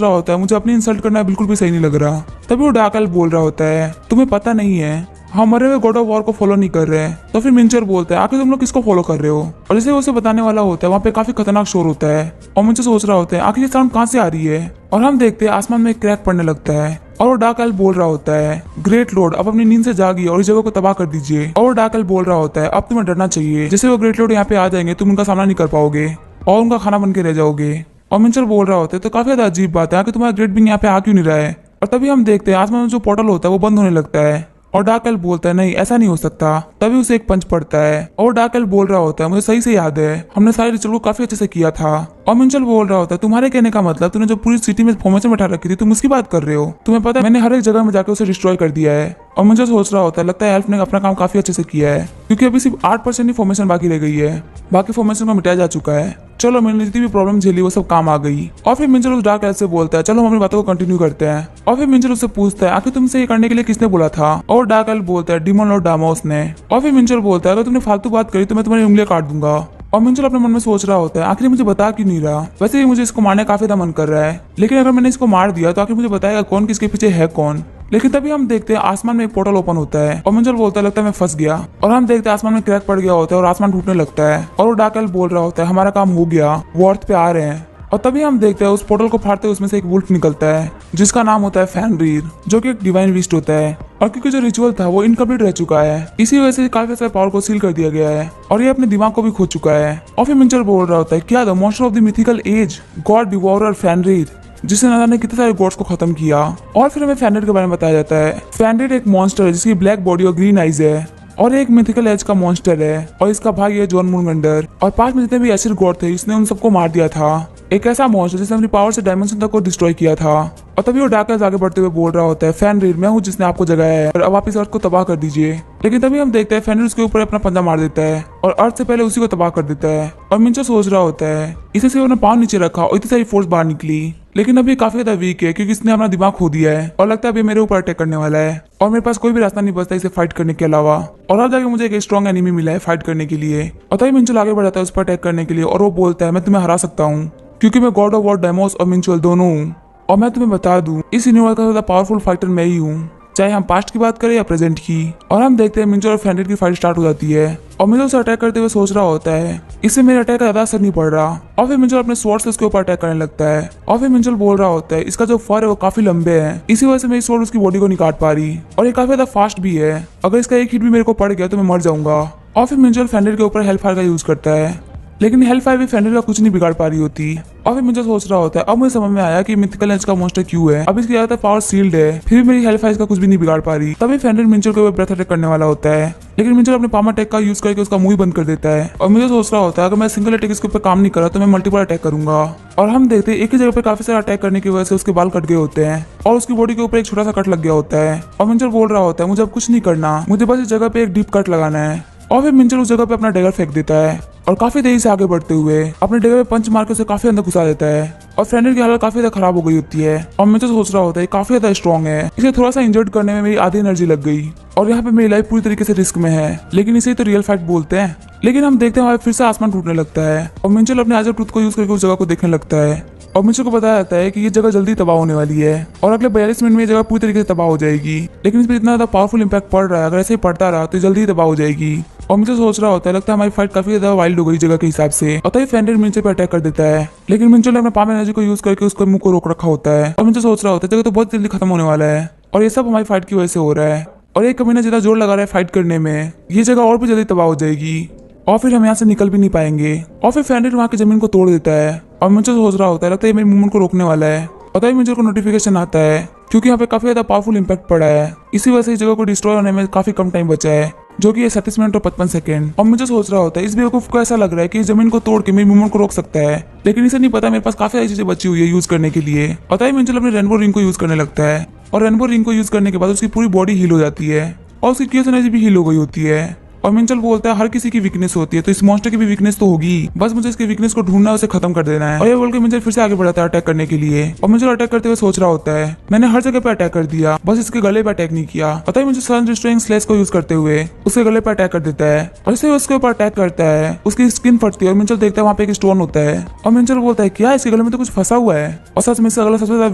Speaker 1: रहा होता है मुझे अपनी इंसल्ट करना बिल्कुल भी सही नहीं लग रहा। तभी वो डार्क एल्फ बोल रहा होता है तुम्हें पता नहीं है हम मरे हुए गॉड ऑफ वॉर को फॉलो नहीं कर रहे हैं। तो फिर मिंचर बोलता है आखिर तुम लोग किसको फॉलो कर रहे हो। और जैसे वो उसे बताने वाला होता है वहाँ पे काफी खतरनाक शोर होता है और मिंचर सोच रहा होता है आखिर ये साउंड कहाँ से आ रही है। और हम देखते हैं आसमान में एक क्रैक पड़ने लगता है और वो डार्क एल्फ बोल रहा होता है ग्रेट लॉर्ड अब अपनी नींद से जागिए और इस जगह को तबाह कर दीजिए। और वो डार्क एल्फ बोल रहा होता है अब तुम्हें डरना चाहिए, जैसे वो ग्रेट लॉर्ड यहाँ पे आ जाएंगे तुम उनका सामना नहीं कर पाओगे और उनका खाना बन के रह जाओगे। और मिंचर बोल रहा होता है तो काफी ज्यादा अजीब बात है कि तुम्हारा ग्रेट बिंग यहाँ पे आ क्यों नहीं रहा है। और तभी हम देखते हैं आसमान में जो पोर्टल होता है वो बंद होने लगता है और डार्क एल्फ बोलता है नहीं ऐसा नहीं हो सकता। तभी उसे एक पंच पड़ता है और डार्क एल्फ बोल रहा होता है मुझे सही से याद है हमने सारे रिचुअल को काफी अच्छे से किया था। और मिंचल बोल रहा होता है तुम्हारे कहने का मतलब तूने जो पूरी सिटी में फॉर्मेशन बैठा रखी थी तुम उसकी बात कर रहे हो, तुम्हें पता है मैंने हर एक जगह में जाकर उसे डिस्ट्रॉय कर दिया है। और मिंचल सोच रहा होता है लगता है एल्फ ने अपना काम काफी अच्छे से किया है क्योंकि अभी सिर्फ 8% ही फॉर्मेशन बाकी रह गई है, बाकी फॉर्मेशन को मिटाया जा चुका है। चलो मैंने जितनी भी प्रॉब्लम झेली वो सब काम आ गई। और फिर मिंचल उस डार्क एल्फ से बोलता है चलो हम अपनी बातों को कंटिन्यू करते हैं। और फिर मिंचल उससे पूछता है आखिर तुमसे ये करने के लिए किसने बोला था। और डार्क एल्फ बोलता है डिमोन लॉर्ड डेमोस ने। और फिर मिंचल बोलता है अगर तुमने फालतू बात करी तो मैं तुम्हारी उंगलियां काट दूंगा। और मिंचल अपने मन में सोच रहा होता है आखिर मुझे बता क्यों नहीं रहा। वैसे ही मुझे इसको मारने का काफी ज्यादा मन कर रहा है, लेकिन अगर मैंने इसको मार दिया तो आखिर मुझे बताएगा कौन किसके पीछे है कौन। लेकिन तभी हम देखते हैं आसमान में एक पोर्टल ओपन होता है और मिंचल बोलता है लगता है मैं फंस गया। और हम देखते हैं आसमान में क्रैक पड़ गया होता है और आसमान टूटने लगता है और वो डार्क एल्फ बोल रहा होता है हमारा काम हो गया, वो अर्थ पे आ रहे हैं। और तभी हम देखते हैं उस पोर्टल को फाड़ते हुए उसमें से एक वुल्फ निकलता है जिसका नाम होता है फैनरीर, जो कि एक डिवाइन बीस्ट होता है। और क्योंकि जो रिचुअल था वो इनकम्प्लीट रह चुका है, इसी वजह से काफी सारे पावर को सील कर दिया गया है और ये अपने दिमाग को भी खो चुका है। और फिर मिंचल बोल रहा होता है क्या the monster of the mythical age god devourer Fenrir, जिसने न जाने कितने सारे गॉड्स को खत्म किया। और फिर हमें फैनरीर के बारे में बताया जाता है। फैनरीर एक मॉन्स्टर है जिसकी ब्लैक बॉडी और ग्रीन आइज है और एक मिथिकल एज का मॉन्स्टर है और इसका भाई है जॉन मूनगंडर। और पास में जितने भी एसिड गॉड थे इसने उन सबको मार दिया था। एक ऐसा मॉन्स्टर जिसने अपनी पावर से डायमेंशन तक को डिस्ट्रॉय किया था। और तभी वो डार्क आगे बढ़ते हुए बोल रहा होता है फैनरीर मैं हूँ जिसने आपको जगाया है और अब आप इस अर्थ को तबाह कर दीजिए। लेकिन तभी हम देखते हैं फैनरीर उसके ऊपर अपना पंजा मार देता है और अर्थ से पहले उसी को तबाह कर देता है। और मिंचल सोच रहा होता है इसे से उन्होंने पाँव नीचे रखा और इतनी सारी फोर्स बाहर निकली, लेकिन अभी काफी ज्यादा वीक है क्योंकि इसने अपना दिमाग खो दिया है और लगता है अभी मेरे ऊपर अटैक करने वाला है और मेरे पास कोई भी रास्ता नहीं बचता इसे फाइट करने के अलावा। और अब जाके मुझे एक स्ट्रॉन्ग एनिमी मिला है फाइट करने के लिए। और तभी मिंचल आगे बढ़ जाता है उस पर अटैक करने के लिए और वो बोलता है मैं तुम्हें हरा सकता हूँ क्योंकि मैं गॉड ऑफ वॉर डेमोस और मिंचल दोनों हूँ। और मैं तुम्हें बता दूं इस यूनिवर्स का सबसे पावरफुल फाइटर मैं ही हूँ, चाहे हम पास्ट की बात करें या प्रेजेंट की। और हम देखते हैं मिंचल और फैनरीर की फाइट स्टार्ट हो जाती है और मिंचल उसे अटैक करते हुए सोच रहा होता है इससे मेरे अटैक का ज्यादा असर नहीं पड़ रहा। और फिर मिंचल अपने स्वॉर्ड से उसके ऊपर अटैक करने लगता है और फिर मिंचल बोल रहा होता है इसका जो फर है वो काफी लंबे है, इसी वजह से मेरी स्वॉर्ड उसकी बॉडी को नहीं काट पा रही और ये काफी ज्यादा फास्ट भी है, अगर इसका एक हिट भी मेरे को पड़ गया तो मैं मर जाऊंगा। और फिर मिंचल फैनरीर के ऊपर हेल्फायर का यूज करता है, लेकिन हेल्फायर भी फैनरीर का कुछ नहीं बिगाड़ पा रही होती। और फिर मुझे सोच रहा होता है अब मुझे समझ में आया कि मिथिकल एज का मॉन्स्टर क्यों है, अब इसकी ज्यादातर पावर सील्ड है फिर भी मेरी हेल्फायर का कुछ भी नहीं बिगाड़ पा रही। तभी फैनरीर मिंचल के ऊपर ब्रेथ अटैक करने वाला होता है, लेकिन मिंचल अपने पामा अटैक का यूज करके उसका मुंह बंद कर देता है। और मुझे सोच रहा होता है अगर मैं सिंगल अटैक इसके ऊपर काम नहीं करा तो मैं मल्टीपल अटैक करूंगा। और हम देखते हैं एक ही जगह पे काफी सारा अटैक करने की वजह से उसके बाल कट गए होते हैं और उसकी बॉडी के ऊपर एक छोटा सा कट लग गया होता है। और मिंचल बोल रहा होता है मुझे अब कुछ नहीं करना, मुझे बस इस जगह पे एक डीप कट लगाना है। और फिर मिंचल उस जगह पे अपना डैगर फेंक देता है और काफी तेजी से आगे बढ़ते हुए अपने डैगर पे पंच मार के उसे काफी अंदर घुसा देता है। और फैनरीर की हालत काफी ज्यादा खराब हो गई होती है और मिंचल सोच रहा होता है काफी ज्यादा स्ट्रॉन्ग है, इसे थोड़ा सा इंजर्ड करने में मेरी आधी एनर्जी लग गई और यहाँ पे मेरी लाइफ पूरी तरीके से रिस्क में है, लेकिन इसे तो रियल फाइट बोलते हैं। लेकिन हम देखते हैं वहाँ फिर से आसमान टूटने लगता है और मिंचल अपने आजर ट्रूथ को यूज करके उस जगह को देखने लगता है और मिंचल को बताया जाता है कि ये जगह जल्दी तबाह होने वाली है और अगले 42 मिनट में ये जगह पूरी तरीके से तबाह हो जाएगी, लेकिन इस पर इतना ज्यादा पावरफुल इंपैक्ट पड़ रहा है, अगर ऐसे ही पड़ता रहा तो जल्दी ही तबाह हो जाएगी। और मिंचल सोच रहा होता है लगता है हमारी फाइट काफी ज्यादा वाइल्ड हो गई जगह के हिसाब से। और तभी फैनरीर मिंचल पर अटैक कर देता है, लेकिन मिंचल ने अपने पाम एनर्जी को यूज करके उसके मुंह को रोक रखा होता है और मिंचल सोच रहा होता है जगह तो बहुत जल्दी खत्म होने वाला है और ये सब हमारी फाइट की वजह से हो रहा है और एक कमीना ज्यादा जोर लगा रहा है फाइट करने में, ये जगह और भी जल्दी तबाह हो जाएगी और फिर हम यहाँ से निकल भी नहीं पाएंगे। और फिर फैनरीर वहाँ की जमीन को तोड़ देता है और मिंचल सोच रहा होता है लगता है मेरी मूवमेंट को रोकने वाला है। और तभी मिंचल को नोटिफिकेशन आता है क्योंकि यहाँ पे काफी ज्यादा पावरफुल इंपैक्ट पड़ा है, इसी वजह से इस जगह को डिस्ट्रॉय होने में काफी कम टाइम बचा है, जो कि 37 मिनट और 55 सेकंड। और मुझे सोच रहा होता है इस बेवकूफ को ऐसा लग रहा है कि इस जमीन को तोड़ के मेरी मूवमेंट को रोक सकता है, लेकिन इसे नहीं पता मेरे पास काफी सारी चीजें बची हुई है यूज करने के लिए। और तभी मिंचल अपने रेनबो रिंग को यूज करने लगता है और रेनबो रिंग को यूज करने के बाद उसकी पूरी बॉडी हील हो जाती है और उसकी क्यूस एनर्जी भी हील हो गई होती है। और मिंचल बोलता है हर किसी की वीकनेस होती है तो इस मॉन्स्टर की भी वीकनेस तो होगी, बस मुझे इसकी वीकनेस को ढूंढना है, उसे खत्म कर देना है। और ये बोल के मिंचल फिर से आगे बढ़ाता है अटैक करने के लिए और मिंचल अटैक करते हुए सोच रहा होता है मैंने हर जगह पे अटैक कर दिया, बस इसके गले पे अटैक नहीं किया। पता है मुझे सन डिस्ट्रॉइंग स्लेश को यूज करते हुए उसके गले पे अटैक कर देता है और इसे उसके ऊपर अटैक करता है, उसकी स्किन फटती है और मिंचल देखता है वहाँ पे एक स्टोन होता है और मिंचल बोलता है क्या इसके गले में तो कुछ फंसा हुआ है। और सच में इसका गला सबसे ज्यादा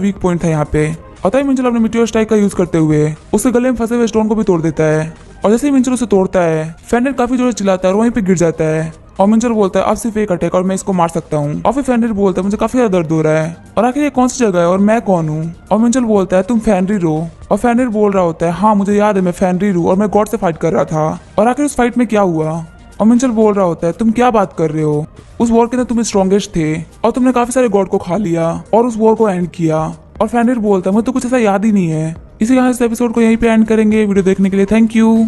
Speaker 1: वीक पॉइंट था यहाँ पे। और तभी मिंचल अपने मीटियोर स्ट्राइक का यूज करते हुए उसके गले में फंसे हुए स्टोन को भी तोड़ देता है और जैसे ही मिंचल उसे तोड़ता है फैनरीर काफी जोर से चिल्लाता है और वहीं पे गिर जाता है और मिंचल बोलता है अब सिर्फ एक अटैक और मैं इसको मार सकता हूँ। और फिर फैनरीर बोलता है मुझे काफी ज्यादा दर्द हो रहा है और आखिर ये कौन सी जगह है और मैं कौन हूँ। और मिंचल बोलता है तुम फैनरीर हो और फैनरीर बोल रहा होता है हाँ मुझे याद है मैं फैनरीर हूँ और मैं गॉड से फाइट कर रहा था। और आखिर उस फाइट में क्या हुआ। और मिंचल बोल रहा होता है तुम क्या बात कर रहे हो, उस वॉर के अंदर तुम स्ट्रॉन्गेस्ट थे और तुमने काफी सारे गॉड को खा लिया और उस वॉर को एंड किया। और फैनरीर बोलता है मुझे तो कुछ ऐसा याद ही नहीं है। इसी यहाँ इस एपिसोड को यहीं पे एंड करेंगे। वीडियो देखने के लिए थैंक यू।